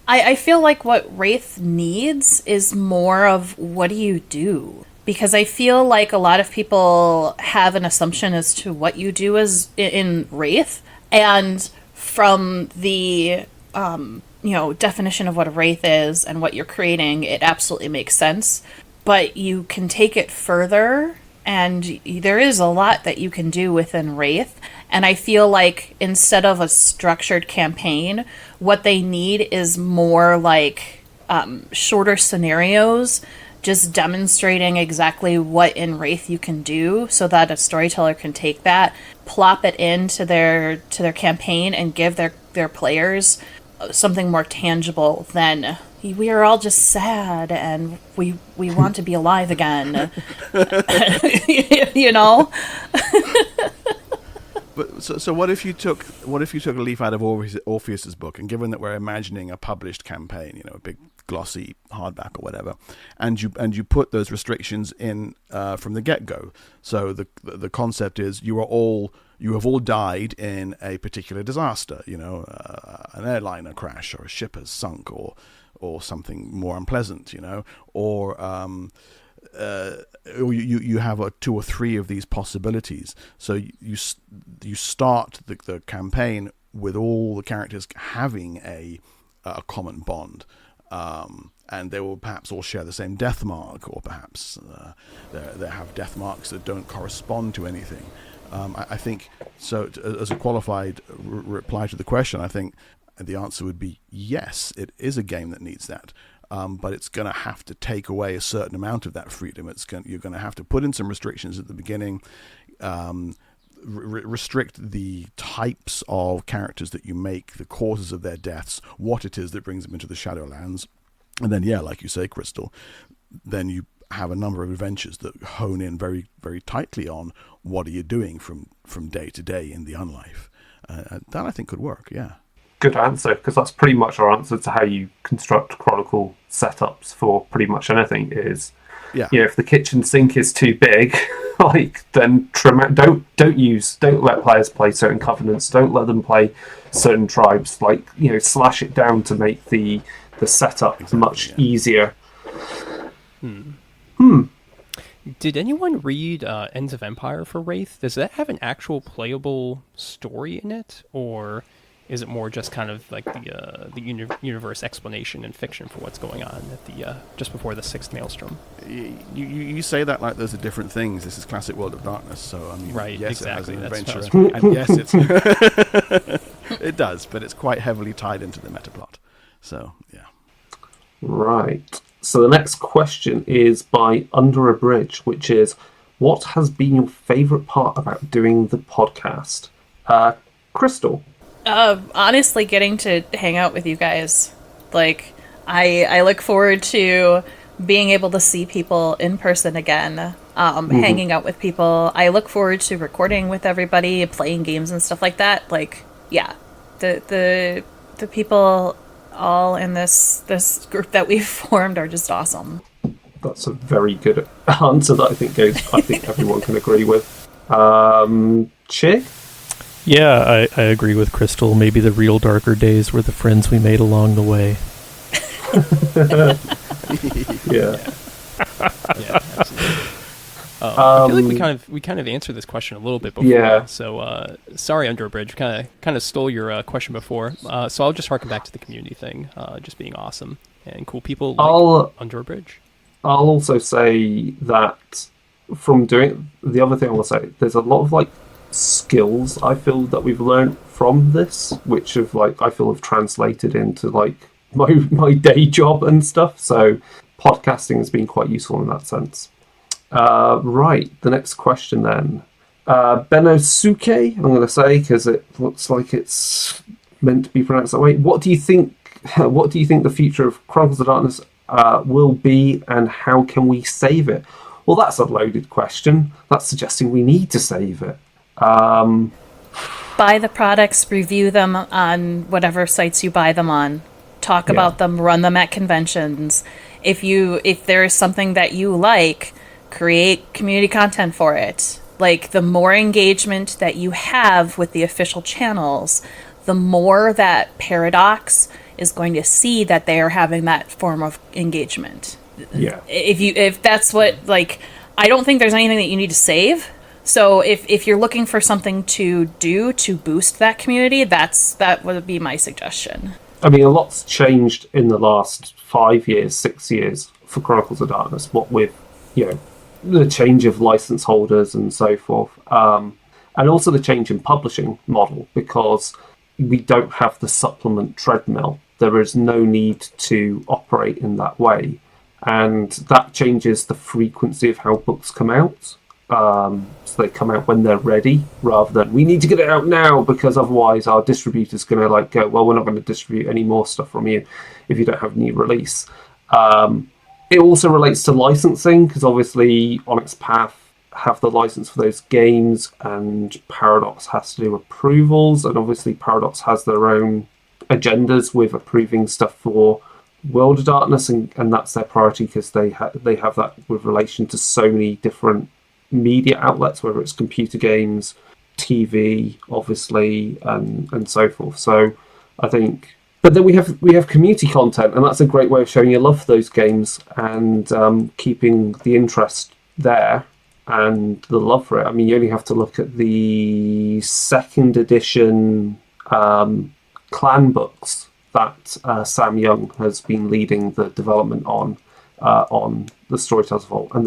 I feel like what Wraith needs is more of, what do you do? Because I feel like a lot of people have an assumption as to what you do as in Wraith, and from the definition of what a Wraith is and what you're creating, it absolutely makes sense. But you can take it further, and there is a lot that you can do within Wraith. And I feel like instead of a structured campaign, what they need is more like shorter scenarios, just demonstrating exactly what in Wraith you can do, so that a storyteller can take that, plop it into their campaign, and give their players something more tangible than, we are all just sad and we want to be alive again. But so what if you took a leaf out of Orpheus's book, and given that we're imagining a published campaign, a big glossy hardback or whatever, and you put those restrictions in from the get-go. So the concept is you have all died in a particular disaster, an airliner crash, or a ship has sunk, or something more unpleasant, or you have two or three of these possibilities. So you start the campaign with all the characters having a common bond, and they will perhaps all share the same death mark, or perhaps they have death marks that don't correspond to anything. I think so. As a qualified reply to the question, I think the answer would be yes. It is a game that needs that. But it's going to have to take away a certain amount of that freedom. You're going to have to put in some restrictions at the beginning, restrict the types of characters that you make, the causes of their deaths, what it is that brings them into the Shadowlands. And then, like you say, Crystal, then you have a number of adventures that hone in very, very tightly on what are you doing from day to day in the unlife. That, I think, could work, yeah. Good answer, because that's pretty much our answer to how you construct Chronicle setups for pretty much anything. Is if the kitchen sink is too big, then don't let players play certain covenants, don't let them play certain tribes. Slash it down to make the setup much easier. Did anyone read Ends of Empire for Wraith? Does that have an actual playable story in it, or is it more just kind of like the universe explanation and fiction for what's going on at the just before the Sixth Maelstrom? You say that like those are different things. This is classic World of Darkness, so I mean, right, yes, exactly. It has an That's adventure, and yes, it's it does, but it's quite heavily tied into the meta plot. So yeah. Right. So the next question is by Under a Bridge, which is, what has been your favourite part about doing the podcast? Crystal. Honestly, getting to hang out with you guys. I look forward to being able to see people in person again. hanging out with people. I look forward to recording with everybody, playing games and stuff like that. Like, yeah, the people all in this group that we've formed are just awesome. That's a very good answer that I think everyone can agree with. Chigg? Yeah, I agree with Crystal. Maybe the real darker days were the friends we made along the way. Yeah. Yeah, absolutely. I feel like we kind of answered this question a little bit before. Yeah. So sorry, Underbridge, kind of stole your question before. So I'll just harken back to the community thing, just being awesome and cool people like Underbridge. I'll also say that from doing the other thing I will say, there's a lot of like skills I feel that we've learned from this, which have like I feel have translated into like my day job and stuff. So podcasting has been quite useful in that sense. Right, the next question then. Benosuke, I'm going to say, because it looks like it's meant to be pronounced that way. What do you think the future of Chronicles of Darkness will be, and how can we save it? Well, that's a loaded question. That's suggesting we need to save it. Buy the products, review them on whatever sites you buy them on. Talk about them, run them at conventions. If there is something that you like, create community content for it. Like, the more engagement that you have with the official channels, the more that Paradox is going to see that they are having that form of engagement. Yeah. If that's what, like, I don't think there's anything that you need to save. So if you're looking for something to do to boost that community, that would be my suggestion. I mean, a lot's changed in the last 5 years, 6 years for Chronicles of Darkness. What with, the change of license holders and so forth, and also the change in publishing model, because we don't have the supplement treadmill. There is no need to operate in that way, and that changes the frequency of how books come out. So they come out when they're ready, rather than we need to get it out now because otherwise our distributor's going to go, well, we're not going to distribute any more stuff from you if you don't have a new release. It also relates to licensing, because obviously Onyx Path have the license for those games, and Paradox has to do approvals, and obviously Paradox has their own agendas with approving stuff for World of Darkness, and that's their priority because they have that with relation to so many different media outlets, whether it's computer games, TV, obviously, and so forth. So I think. But then we have community content, and that's a great way of showing your love for those games and keeping the interest there and the love for it. I mean, you only have to look at the second edition clan books that Sam Young has been leading the development on the Storyteller's Vault, and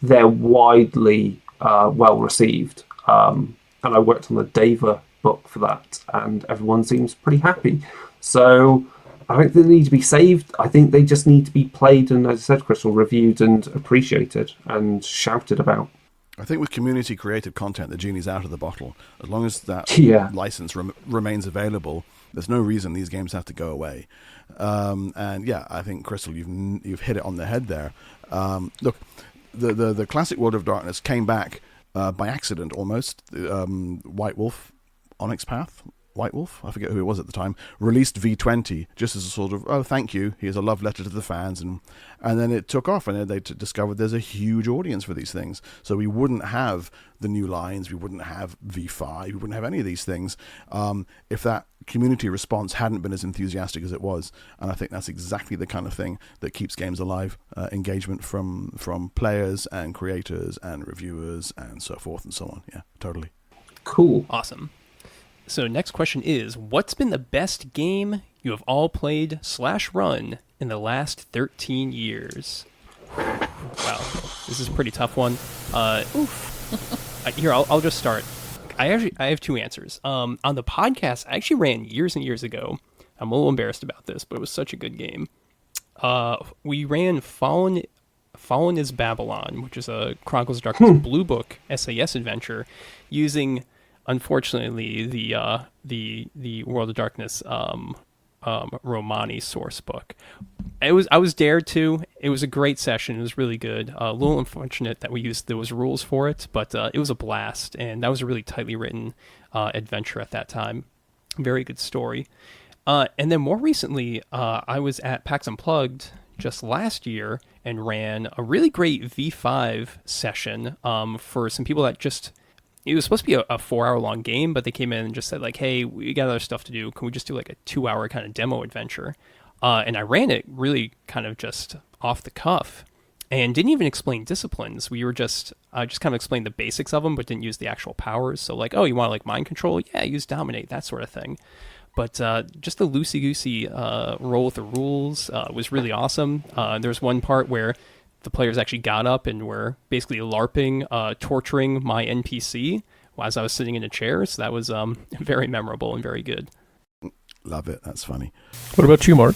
they're widely well received. And I worked on the Deva book for that, and everyone seems pretty happy. So I don't think they need to be saved. I think they just need to be played and, as I said, Crystal, reviewed and appreciated and shouted about. I think with community created content, the genie's out of the bottle. As long as that license remains available, there's no reason these games have to go away. And yeah, I think, Crystal, you've hit it on the head there. Look, the classic World of Darkness came back by accident almost. White Wolf, Onyx Path. White Wolf, I forget who it was at the time, released V20 just as a sort of, oh, thank you, here's a love letter to the fans, and then it took off, and they discovered there's a huge audience for these things. So we wouldn't have the new lines, we wouldn't have V5, we wouldn't have any of these things if that community response hadn't been as enthusiastic as it was. And I think that's exactly the kind of thing that keeps games alive, engagement from players and creators and reviewers and so forth and so on. Yeah, totally. Cool. Awesome. So next question is, what's been the best game you have all played / run in the last 13 years? Wow, this is a pretty tough one. Here, I'll just start. I have two answers. On the podcast, I actually ran years and years ago. I'm a little embarrassed about this, but it was such a good game. We ran Fallen is Babylon, which is a Chronicles of Darkness Blue Book SAS adventure, using, unfortunately, the World of Darkness Romani source book. I was dared to. It was a great session. It was really good. A little unfortunate that we used those rules for it, but it was a blast, and that was a really tightly written adventure at that time. Very good story. And then more recently, I was at PAX Unplugged just last year and ran a really great V5 session for some people that just... It was supposed to be a 4-hour long game, but they came in and just said, like, hey, we got other stuff to do. Can we just do like a 2-hour kind of demo adventure? And I ran it really kind of just off the cuff and didn't even explain disciplines. We were just kind of explained the basics of them, but didn't use the actual powers. So like, oh, you want like mind control? Yeah, use dominate, that sort of thing. But just the loosey-goosey roll with the rules was really awesome. There's one part where the players actually got up and were basically LARPing, torturing my NPC as I was sitting in a chair. So that was very memorable and very good. Love it. That's funny. What about you, Mark?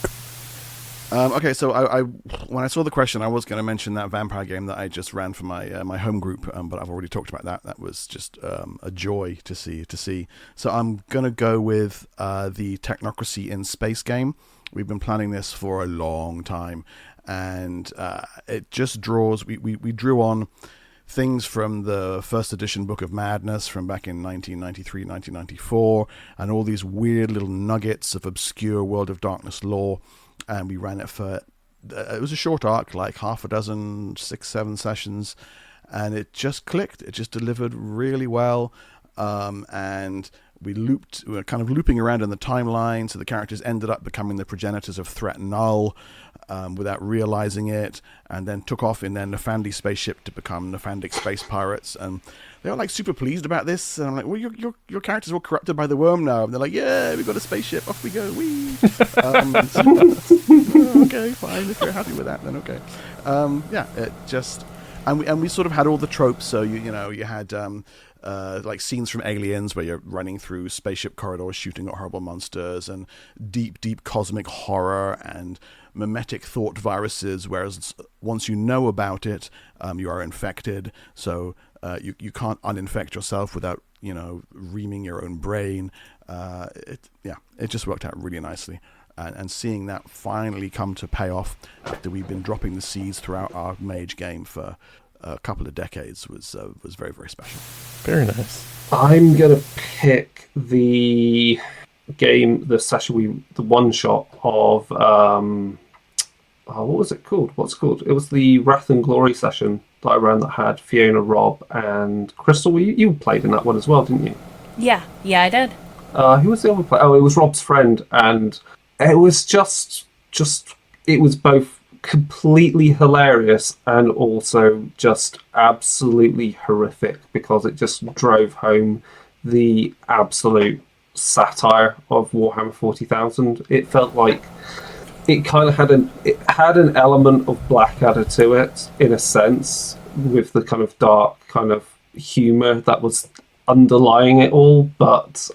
Okay, so I when I saw the question, I was going to mention that vampire game that I just ran for my my home group, but I've already talked about that. That was just a joy to see. So I'm going to go with the Technocracy in Space game. We've been planning this for a long time, and it just draws. We drew on things from the first edition Book of Madness from back in 1993, 1994, and all these weird little nuggets of obscure World of Darkness lore. And we ran it for, it was a short arc, like half a dozen, 6-7 sessions, and it just clicked. It just delivered really well. And we were kind of looping around in the timeline, so the characters ended up becoming the progenitors of Threat Null without realizing it, and then took off in their Nefandi spaceship to become Nefandic space pirates. And they were like super pleased about this, and I'm like, well, your characters were corrupted by the worm now. And they're like, yeah, we got a spaceship, off we go, wee. Okay, fine, if you're happy with that, then okay. Yeah, it just, and we sort of had all the tropes. So you had like scenes from Aliens where you're running through spaceship corridors shooting at horrible monsters, and deep cosmic horror and mimetic thought viruses, whereas once you know about it, you are infected, so you can't uninfect yourself without reaming your own brain. It just worked out really nicely, and seeing that finally come to pay off after we've been dropping the seeds throughout our mage game for a couple of decades was very, very special. Very nice. I'm gonna pick the session the one shot of what was it called? What's it called? It was the Wrath and Glory session that I ran that had Fiona, Rob, and Crystal. You played in that one as well, didn't you? Yeah, I did. Who was the other player? Oh, it was Rob's friend, and it was just it was both completely hilarious and also just absolutely horrific, because it just drove home the absolute satire of Warhammer 40,000. It felt like it kind of had an element of Blackadder to it, in a sense, with the kind of dark kind of humor that was underlying it all. But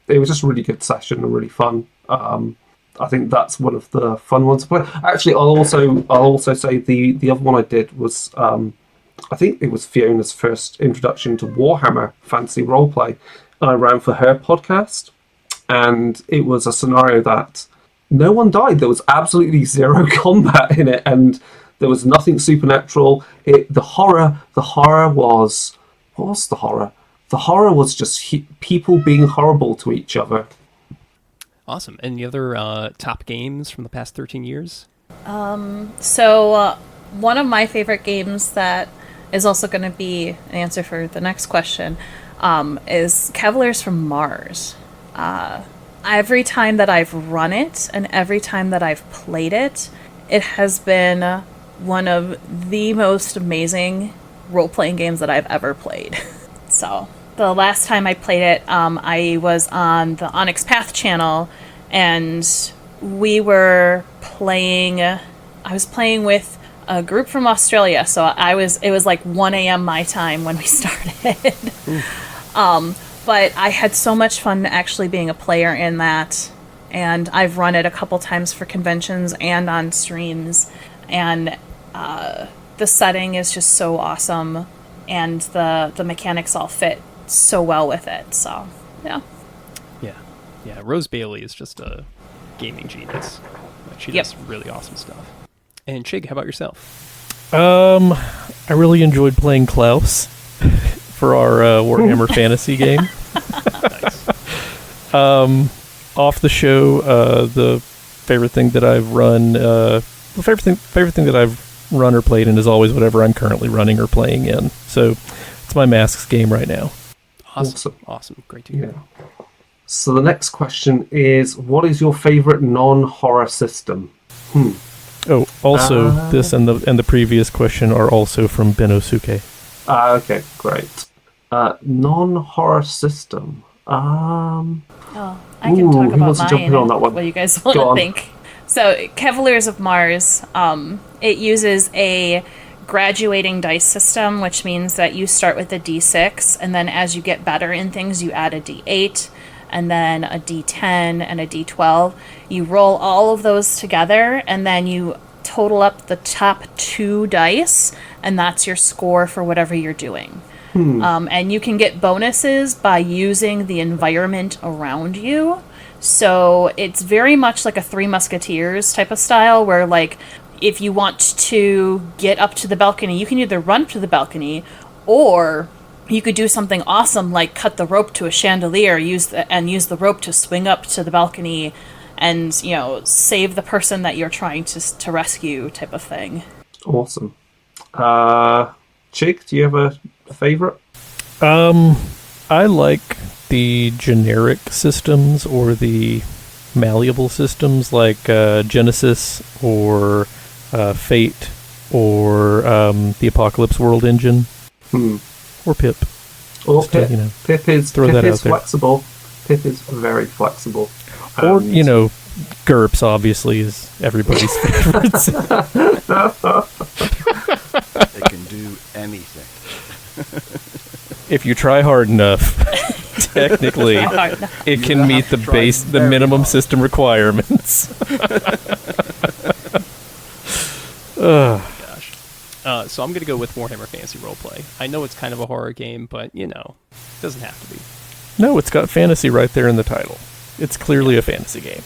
it was just a really good session and really fun. I think that's one of the fun ones to play. Actually, I'll also say the other one I did was I think it was Fiona's first introduction to Warhammer Fantasy Roleplay, and I ran for her podcast, and it was a scenario that no one died. There was absolutely zero combat in it, and there was nothing supernatural. The horror was... What was the horror? The horror was just people being horrible to each other. Awesome. Any other top games from the past 13 years? So one of my favorite games that is also going to be an answer for the next question is Cavaliers from Mars. Every time that I've run it and every time that I've played it, it has been one of the most amazing role-playing games that I've ever played. So the last time I played it, I was on the Onyx Path channel, and we were playing... I was playing with a group from Australia, so it was like 1 a.m. my time when we started. But I had so much fun actually being a player in that, and I've run it a couple times for conventions and on streams, and the setting is just so awesome, and the mechanics all fit so well with it. So yeah. Yeah, Rose Bailey is just a gaming genius. She does really awesome stuff. And Chigg, how about yourself? I really enjoyed playing Klaus for our Warhammer Fantasy game. Nice. Off the show, the favorite thing that I've run, favorite thing that I've run or played in is always whatever I'm currently running or playing in. So it's my Masks game right now. Awesome. Great to hear. Yeah. So the next question is, what is your favorite non-horror system? Oh, also, this and the previous question are also from Benosuke. Okay, great. Non-horror system. I can talk about mine on that one? What you guys want to think. So, Cavaliers of Mars, it uses a graduating dice system, which means that you start with a D6, and then as you get better in things, you add a D8, and then a D10, and a D12. You roll all of those together, and then you total up the top 2 dice, and that's your score for whatever you're doing. And you can get bonuses by using the environment around you. So it's very much like a Three Musketeers type of style, where like if you want to get up to the balcony, you can either run to the balcony, or you could do something awesome like cut the rope to a chandelier, use the rope to swing up to the balcony, and save the person that you're trying to rescue, type of thing. Awesome. Chigg, do you have a favorite? I like the generic systems or the malleable systems like Genesis or Fate or the Apocalypse World engine or Pip. Or Pip. Pip is flexible. Pip is very flexible. Or GURPS obviously is everybody's favorite. It can do anything. If you try hard enough, technically, it can meet the minimum system requirements. Gosh. So I'm going to go with Warhammer Fantasy Roleplay. I know it's kind of a horror game, but, it doesn't have to be. No, it's got fantasy right there in the title. It's clearly a fantasy game.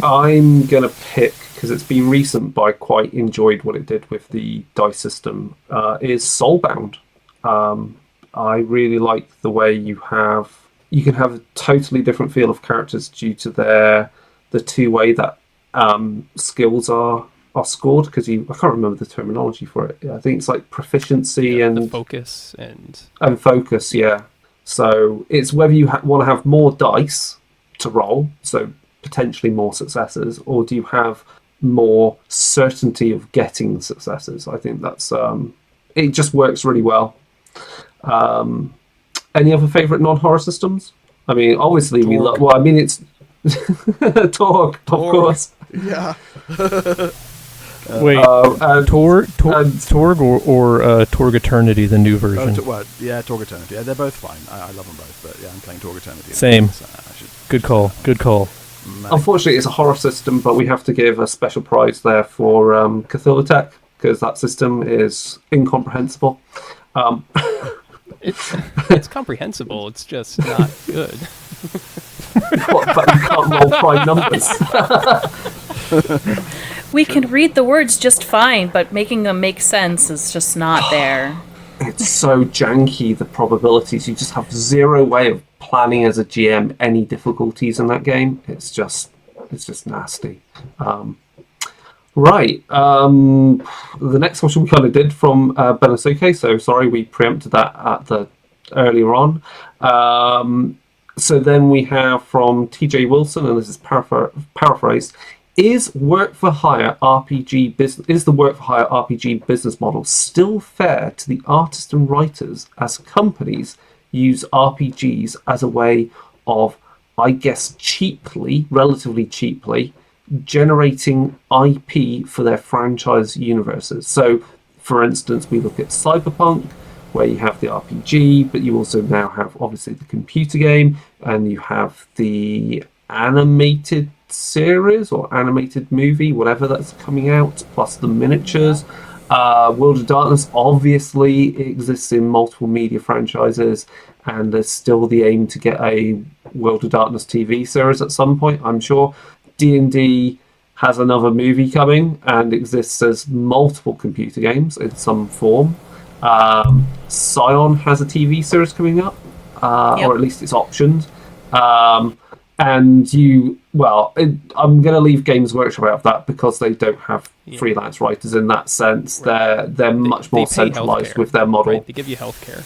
I'm going to pick, because it's been recent, but I quite enjoyed what it did with the dice system, is Soulbound. I really like the way you can have a totally different feel of characters due to the two-way that skills are scored, because I can't remember the terminology for it. I think it's like proficiency and the focus and focus. Yeah. So it's whether you want to have more dice to roll, so potentially more successes, or do you have more certainty of getting successes? I think that's it just works really well. Any other favourite non-horror systems? I mean, obviously we love. Well, I mean, it's Torg, of course. Yeah. Wait, Torg or Torg Eternity, the new version? Torg Eternity. Yeah, they're both fine. I love them both, but yeah, I'm playing Torg Eternity. Same. Good call. Unfortunately, it's a horror system, but we have to give a special prize there for Cthulhu Tech, because that system is incomprehensible. It's comprehensible. It's just not good. But you can't roll prime numbers. We can read the words just fine, but making them make sense is just not there. It's so janky, the probabilities. You just have zero way of planning as a GM any difficulties in that game. It's just nasty. Right. The next question we kind of did from Benosuke, so sorry we preempted that earlier on. So then we have from TJ Wilson, and this is paraphrased. Is the work for hire RPG business model still fair to the artists and writers as companies use RPGs as a way of, I guess, relatively cheaply, generating IP for their franchise universes? So, for instance, we look at Cyberpunk, where you have the RPG, but you also now have, obviously, the computer game, and you have the animated series or animated movie, whatever that's coming out, plus the miniatures. World of Darkness obviously exists in multiple media franchises, and there's still the aim to get a World of Darkness TV series at some point, I'm sure. D&D has another movie coming and exists as multiple computer games in some form. Scion has a TV series coming up, or at least it's optioned. And I'm going to leave Games Workshop out of that because they don't have freelance writers in that sense. Right. They're much more centralized with their model. Right. They give you healthcare.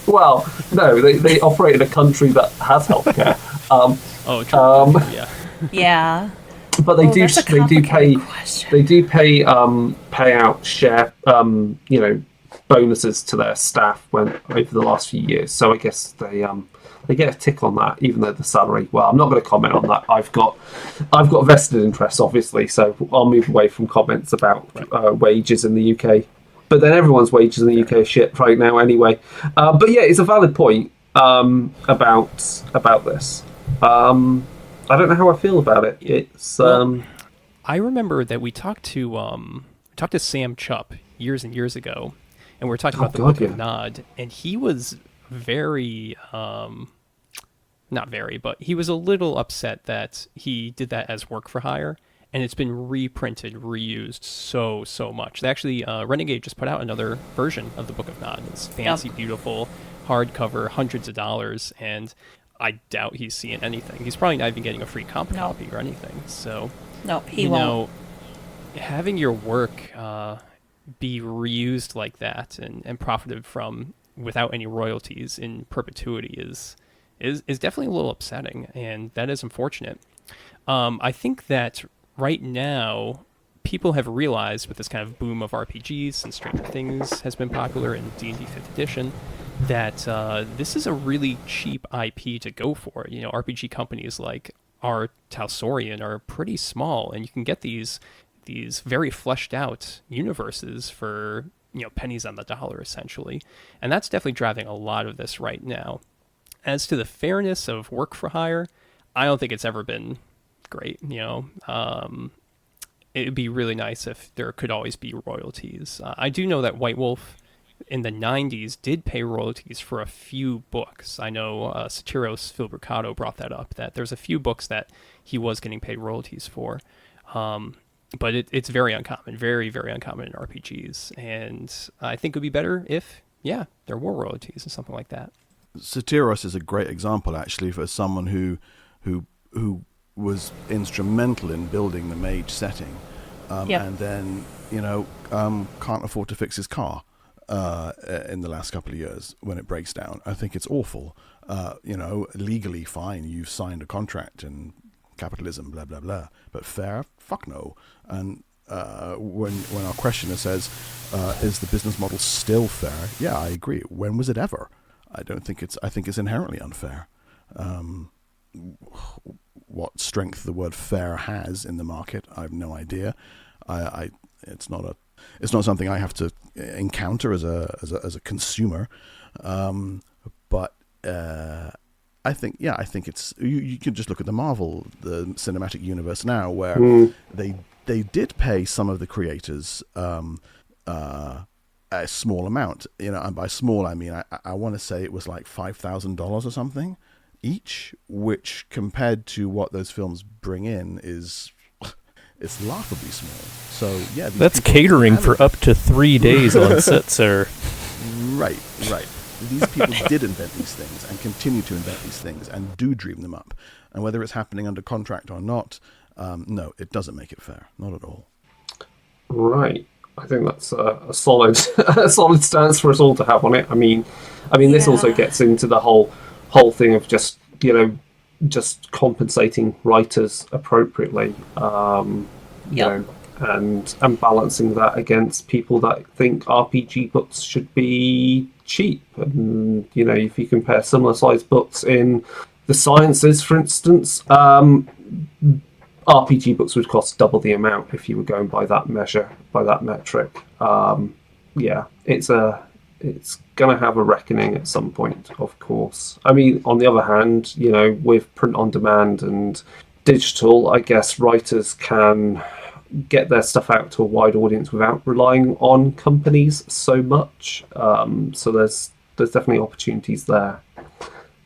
Well, no, they operate in a country that has healthcare. True. Yeah. But they do pay out share bonuses to their staff over the last few years. So I guess they get a tick on that, even though the salary. Well, I'm not going to comment on that. I've got vested interests, obviously, so I'll move away from comments about wages in the UK. But then everyone's wages in the UK are shit right now, anyway. But yeah, it's a valid point about this. I don't know how I feel about it. It's. I remember that we talked to Sam Chupp years and years ago, and we were talking about the Book of Nod, and he was very, not very, but he was a little upset that he did that as work for hire, and it's been reprinted, reused so much. They actually, Renegade just put out another version of the Book of Nod. It's fancy, beautiful, hardcover, hundreds of dollars, and I doubt he's seeing anything. He's probably not even getting a free comp copy or anything. So, he won't. Having your work be reused like that and profited from without any royalties in perpetuity is definitely a little upsetting, and that is unfortunate. I think that right now people have realized with this kind of boom of RPGs, and Stranger Things has been popular in D&D 5th edition, that this is a really cheap IP to go for. RPG companies like our Talsorian are pretty small, and you can get these very fleshed out universes for pennies on the dollar, essentially. And that's definitely driving a lot of this right now. As to the fairness of work for hire, I don't think it's ever been great. It would be really nice if there could always be royalties. I do know that White Wolf in the 90s did pay royalties for a few books. I know Satiros Filbricato brought that up, that there's a few books that he was getting paid royalties for. But it's very uncommon, very, very uncommon in RPGs. And I think it would be better if, there were royalties and something like that. Satiros is a great example, actually, for someone who was instrumental in building the mage setting, and then can't afford to fix his car in the last couple of years when it breaks down. I think it's awful. Legally fine, you've signed a contract and capitalism, blah blah blah. But fair, fuck no. And when our questioner says, "Is the business model still fair?" Yeah, I agree. When was it ever? I think it's inherently unfair. What strength the word fair has in the market, I have no idea. It's not something I have to encounter as a consumer. But I think it's you can just look at the cinematic universe now, where they did pay some of the creators a small amount, and by small I mean I want to say it was like $5,000 or something each, which compared to what those films bring in it's laughably small. So yeah, that's catering for up to 3 days on set, sir. Right. These people did invent these things and continue to invent these things and do dream them up. And whether it's happening under contract or not, no, it doesn't make it fair. Not at all. Right. I think that's a solid stance for us all to have on it. I mean, this also gets into the whole thing of just compensating writers appropriately, and balancing that against people that think RPG books should be cheap. And if you compare similar sized books in the sciences, for instance, RPG books would cost double the amount if you were going by that measure, by that metric. It's going to have a reckoning at some point, of course. I mean, on the other hand, with print on demand and digital, I guess writers can get their stuff out to a wide audience without relying on companies so much. So there's definitely opportunities there.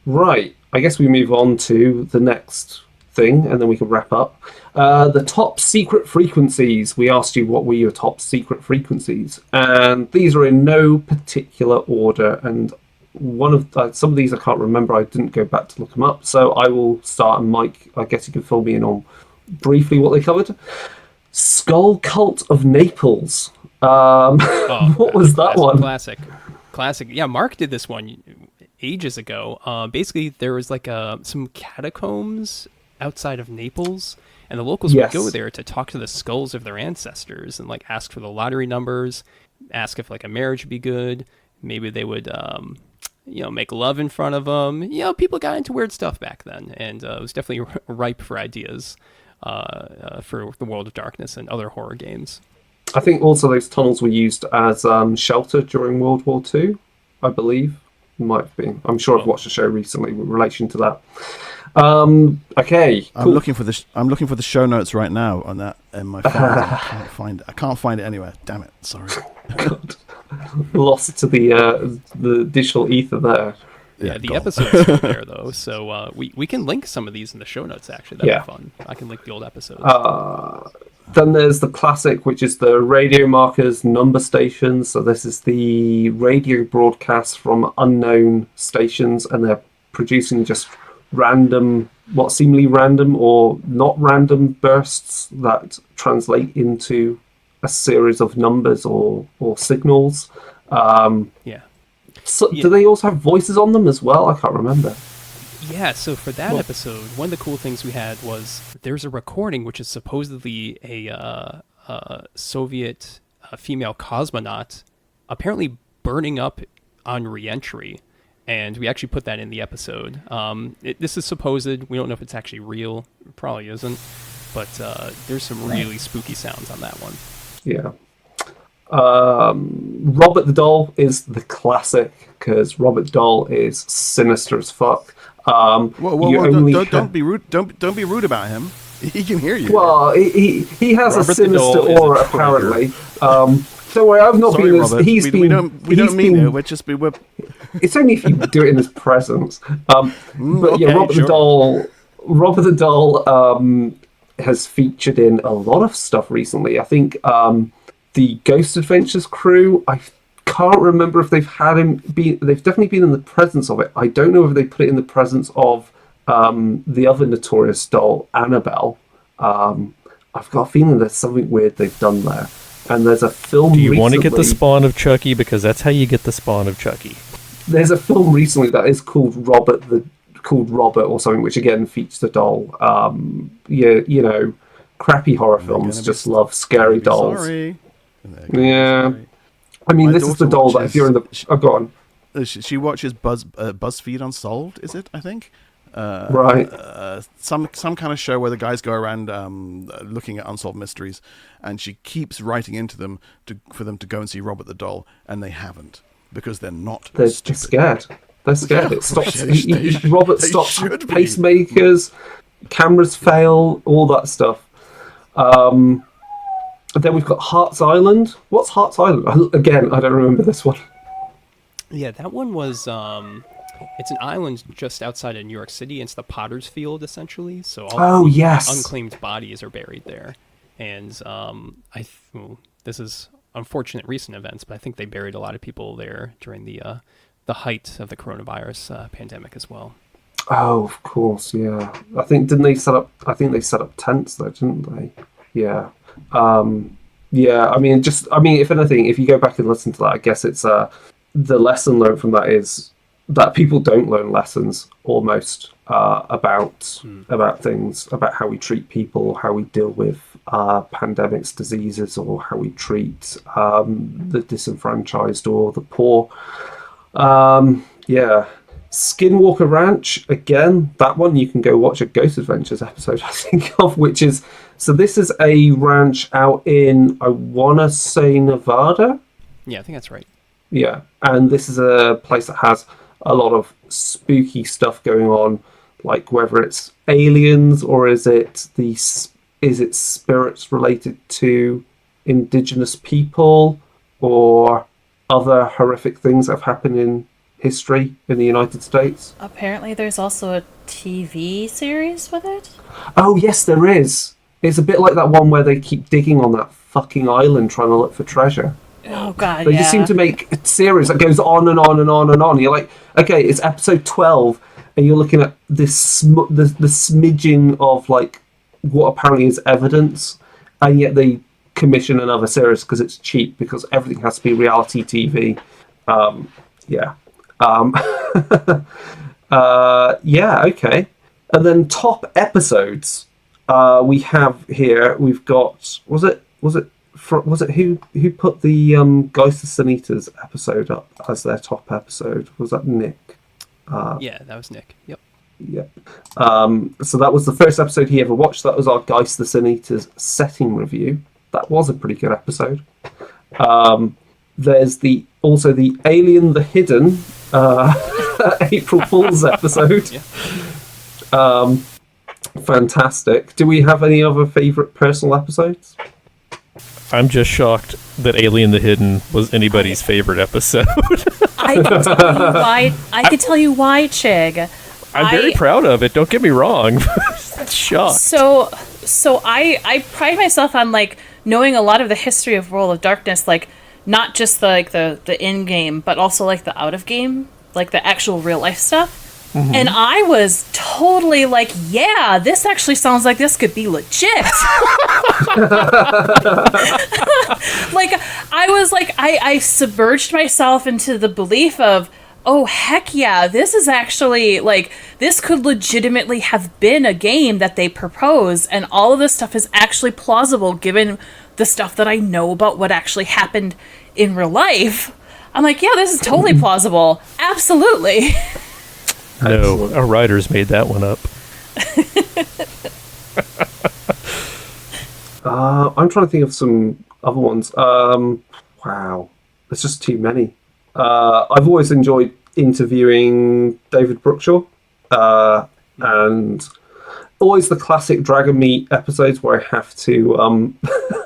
Right. I guess we move on to the next thing, and then we can wrap up. The top secret frequencies. We asked you what were your top secret frequencies, and these are in no particular order. And one of some of these I can't remember. I didn't go back to look them up, so I will start. And Mike, I guess you can fill me in on briefly what they covered. Skull Cult of Naples. What was that one? Classic. Yeah, Mark did this one ages ago. Basically, there was like some catacombs outside of Naples, and the locals would go there to talk to the skulls of their ancestors and like ask for the lottery numbers, ask if like a marriage would be good. Maybe they would, make love in front of them. People got into weird stuff back then, and it was definitely ripe for ideas for the World of Darkness and other horror games. I think also those tunnels were used as shelter during World War II, I believe. Might have been. I'm sure I've watched a show recently in relation to that. Okay, cool. I'm looking for the show notes right now on that in my phone. I can't find it anywhere. Damn it! Sorry. God. Lost to the digital ether there. Yeah, the episodes are there though, so we can link some of these in the show notes. Actually, that'd be fun. I can link the old episodes. Then there's the classic, which is the radio markers number stations. So this is the radio broadcasts from unknown stations, and they're producing just random, what seemingly random or not random bursts that translate into a series of numbers or signals. So do they also have voices on them as well? I can't remember. Yeah, so for that episode, one of the cool things we had was there's a recording which is supposedly a Soviet female cosmonaut apparently burning up on re-entry, and we actually put that in the episode. This is supposed. We don't know if it's actually real. It probably isn't, but there's some really spooky sounds on that one. Yeah. Robert the Doll is the classic, because Robert Doll is sinister as fuck. Don't be rude. Don't be rude about him. He can hear you. Well, he has Robert a sinister aura apparently. Don't worry, I've not been. Robert, we don't mean it. We're just we're. It's only if you do it in his presence. But yeah, Robert the Doll has featured in a lot of stuff recently. I think the Ghost Adventures crew. I can't remember if they've had him be. They've definitely been in the presence of it. I don't know if they put it in the presence of the other notorious doll, Annabelle. I've got a feeling there's something weird they've done there. And there's a film. Do you want to get the spawn of Chucky? Because that's how you get the spawn of Chucky. There's a film recently that is called Robert or something, which again features the doll. Crappy horror films just love scary dolls. Sorry. Yeah. I mean, this is the doll that if you're in the... Oh, go on. She watches BuzzFeed Unsolved, is it, I think? Right. Some kind of show where the guys go around looking at unsolved mysteries, and she keeps writing into them for them to go and see Robert the Doll, and they haven't, because they're not They're stupid. scared. They're scared. It stops. Robert stops should be. pacemakers, cameras fail, all that stuff. Then we've got Hart's Island. What's Hart's Island? Again, I don't remember this one. Yeah, that one was. It's an island just outside of New York City. It's the Potter's Field, essentially. So all unclaimed bodies are buried there. And this is unfortunate recent events, but I think they buried a lot of people there during the height of the coronavirus pandemic as well. Oh, of course, yeah. I think they set up tents there, didn't they? Yeah. I mean, if anything, if you go back and listen to that, I guess it's the lesson learned from that is that people don't learn lessons almost about things, about how we treat people, how we deal with pandemics, diseases, or how we treat the disenfranchised or the poor. Skinwalker Ranch, again, that one you can go watch a Ghost Adventures episode, I think of, which is... So this is a ranch out in, I want to say, Nevada? Yeah, I think that's right. Yeah, and this is a place that has a lot of spooky stuff going on, like whether it's aliens or is it spirits related to indigenous people or other horrific things that have happened history in the United States. Apparently, there's also a TV series with it. Oh, yes, there is. It's a bit like that one where they keep digging on that fucking island trying to look for treasure. Oh, God, They just seem to make a series that goes on and on and on and on. You're like, okay, it's episode 12, and you're looking at this the smidgen of, like, what apparently is evidence, and yet they commission another series because it's cheap, because everything has to be reality TV. Yeah, okay. And then top episodes. We have here. We've got. Was it who put the Ghost of Sanitas episode up as their top episode? Was that Nick? Yeah, that was Nick. Yep. Yep. So that was the first episode he ever watched. That was our Geist the Sanitas setting review. That was a pretty good episode. There's also the Alien the Hidden April Fool's episode. Yeah. Fantastic. Do we have any other favourite personal episodes? I'm just shocked that Alien the Hidden was anybody's favorite episode. I can tell you why, Chig. I'm very proud of it. Don't get me wrong. Shocked. So I pride myself on like knowing a lot of the history of World of Darkness, like not just the in game, but also like the out of game, like the actual real life stuff. Mm-hmm. And I was totally like, yeah, this actually sounds like this could be legit. Like I was like, I submerged myself into the belief of, oh, heck yeah, this is actually, like, this could legitimately have been a game that they propose, and all of this stuff is actually plausible given the stuff that I know about what actually happened in real life. I'm like, yeah, this is totally plausible. Absolutely. No, our writers made that one up. I'm trying to think of some other ones. Wow, there's just too many. I've always enjoyed interviewing David Brookshaw, and always the classic Dragon Meat episodes where I have to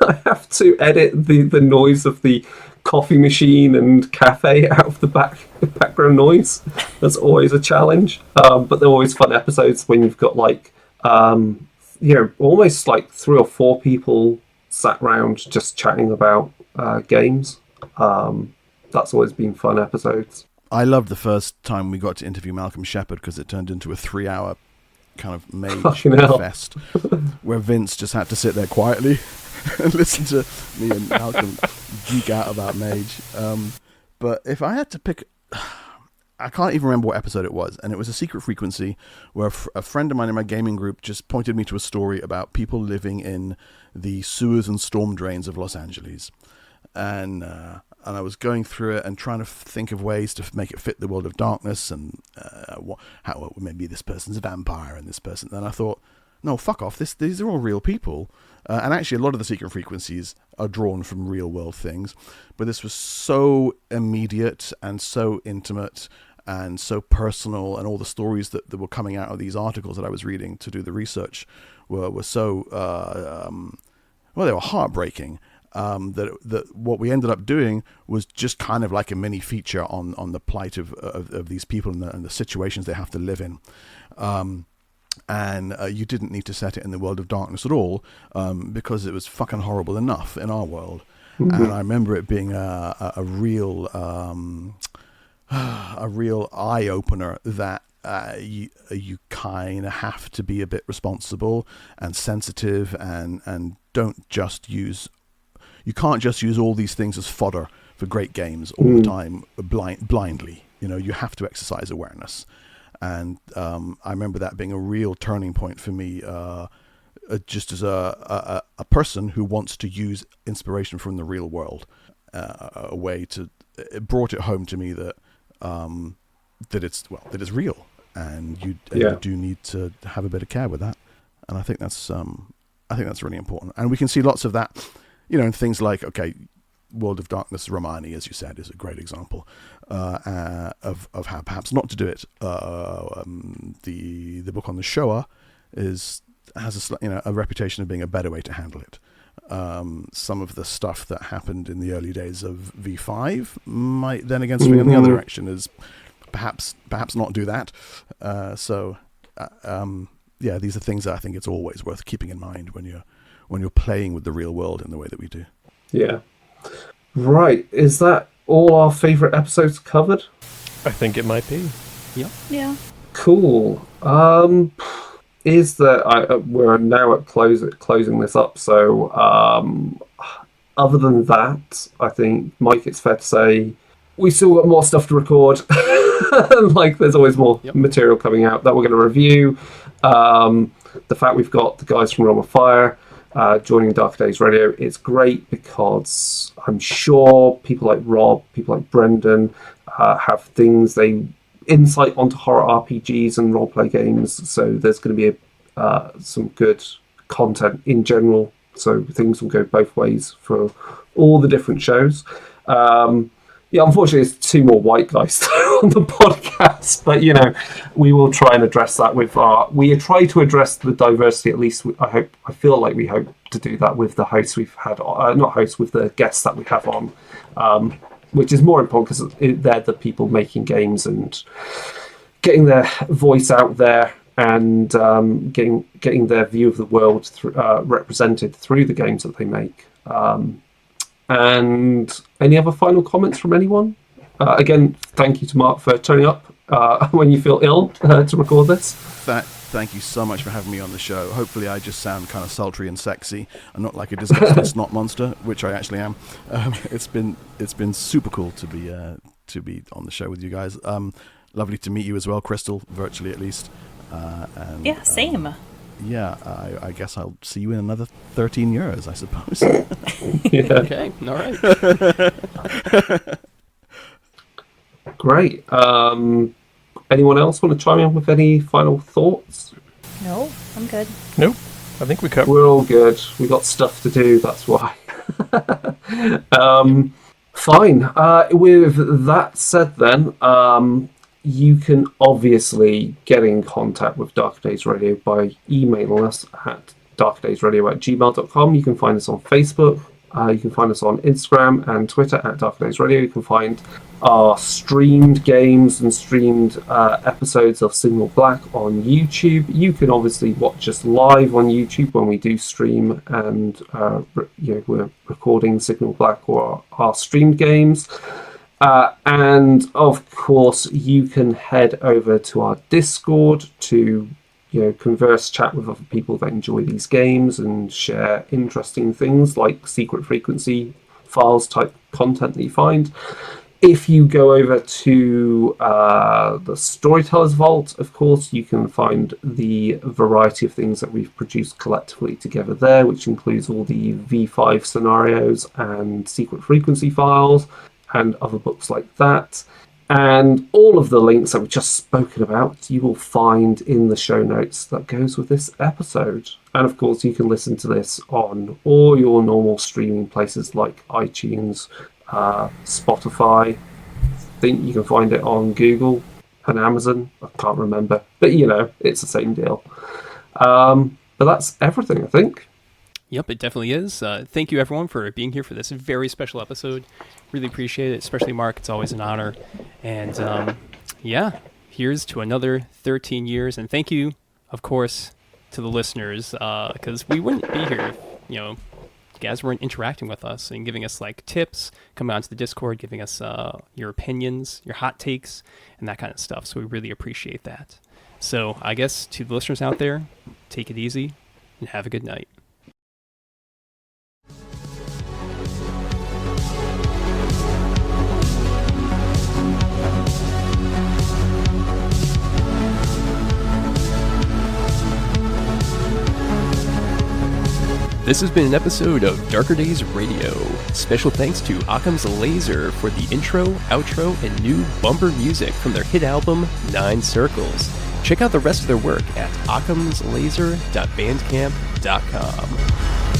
I have to edit the noise of the coffee machine and cafe out of the background noise. That's always a challenge, but they're always fun episodes when you've got like almost like 3 or 4 people sat round just chatting about games. That's always been fun episodes. I loved the first time we got to interview Malcolm Shepard because it turned into a 3-hour kind of mage fest where Vince just had to sit there quietly and listen to me and Malcolm geek out about Mage. But if I had to pick, I can't even remember what episode it was, and it was a Secret Frequency where a friend of mine in my gaming group just pointed me to a story about people living in the sewers and storm drains of Los Angeles. And I was going through it and trying to think of ways to make it fit the World of Darkness, and how maybe this person's a vampire and this person. And I thought, no, fuck off. These are all real people. And actually, a lot of the Secret Frequencies are drawn from real world things. But this was so immediate and so intimate and so personal, and all the stories that were coming out of these articles that I was reading to do the research were so they were heartbreaking. That what we ended up doing was just kind of like a mini feature on the plight of these people and the situations they have to live in. And you didn't need to set it in the World of Darkness at all, because it was fucking horrible enough in our world. Mm-hmm. And I remember it being a real eye opener that you kind of have to be a bit responsible and sensitive, and don't just use. You can't just use all these things as fodder for great games all the time blindly. You have to exercise awareness. And I remember that being a real turning point for me, just as a person who wants to use inspiration from the real world. A way to, it brought it home to me that it's real, and you do need to have a bit of care with that. And I think that's really important. And we can see lots of that. In things like, World of Darkness Romani, as you said, is a great example of how perhaps not to do it. The book on the Shoah has a reputation of being a better way to handle it. Some of the stuff that happened in the early days of V5 might then again swing in the other direction as perhaps not do that. Yeah, these are things that I think it's always worth keeping in mind when you're playing with the real world in the way that we do. Yeah. Right. Is that all our favourite episodes covered? I think it might be. Yeah. Cool. Is there? We're now at closing this up. So, other than that, I think, Mike, it's fair to say we still got more stuff to record. Like, there's always more material coming out that we're going to review. The fact we've got the guys from Realm of Fire joining Dark Days Radio, it's great because I'm sure people like Rob, people like Brendan have insight onto horror RPGs and roleplay games. So there's going to be some good content in general. So things will go both ways for all the different shows. Yeah, unfortunately, it's two more white guys on the podcast, but we will try and address that with we try to address the diversity. At least I feel like we hope to do that with the hosts we've had, not hosts, with the guests that we have on, which is more important because they're the people making games and getting their voice out there and getting their view of the world represented through the games that they make. And any other final comments from anyone? Again, thank you to Mark for turning up when you feel ill to record this. Thank you so much for having me on the show. Hopefully I just sound kind of sultry and sexy and not like a disgusting snot monster, which I actually am. It's been super cool to be on the show with you guys. Lovely to meet you as well, Crystal, virtually at least. Yeah, same. Yeah, I guess I'll see you in another 13 years, I suppose. Yeah. Okay, all right. Great. Anyone else want to chime in with any final thoughts? No, I'm good. Nope. I think we covered. We're all good. We got stuff to do, that's why. Fine. With that said then, you can obviously get in contact with Dark Days Radio by emailing us at darkdaysradio@gmail.com. You can find us on Facebook. You can find us on Instagram and Twitter at Dark Days Radio. You can find our streamed games and streamed episodes of Signal Black on YouTube. You can obviously watch us live on YouTube when we do stream and we're recording Signal Black or our streamed games. And of course, you can head over to our Discord to converse, chat with other people that enjoy these games and share interesting things like secret frequency files type content that you find. If you go over to the Storyteller's Vault, of course, you can find the variety of things that we've produced collectively together there, which includes all the V5 scenarios and secret frequency files and other books like that. And all of the links that we've just spoken about, you will find in the show notes that goes with this episode. And of course, you can listen to this on all your normal streaming places like iTunes, Spotify. I think you can find it on Google and Amazon. I can't remember. But, it's the same deal. But that's everything, I think. Yep, it definitely is. Thank you, everyone, for being here for this very special episode. Really appreciate it, especially Mark. It's always an honor. And, here's to another 13 years. And thank you, of course, to the listeners, because we wouldn't be here if, you guys weren't interacting with us and giving us, tips, coming onto the Discord, giving us your opinions, your hot takes, and that kind of stuff. So we really appreciate that. So I guess to the listeners out there, take it easy and have a good night. This has been an episode of Darker Days Radio. Special thanks to Occam's Laser for the intro, outro, and new bumper music from their hit album, 9 Circles. Check out the rest of their work at occamslaser.bandcamp.com.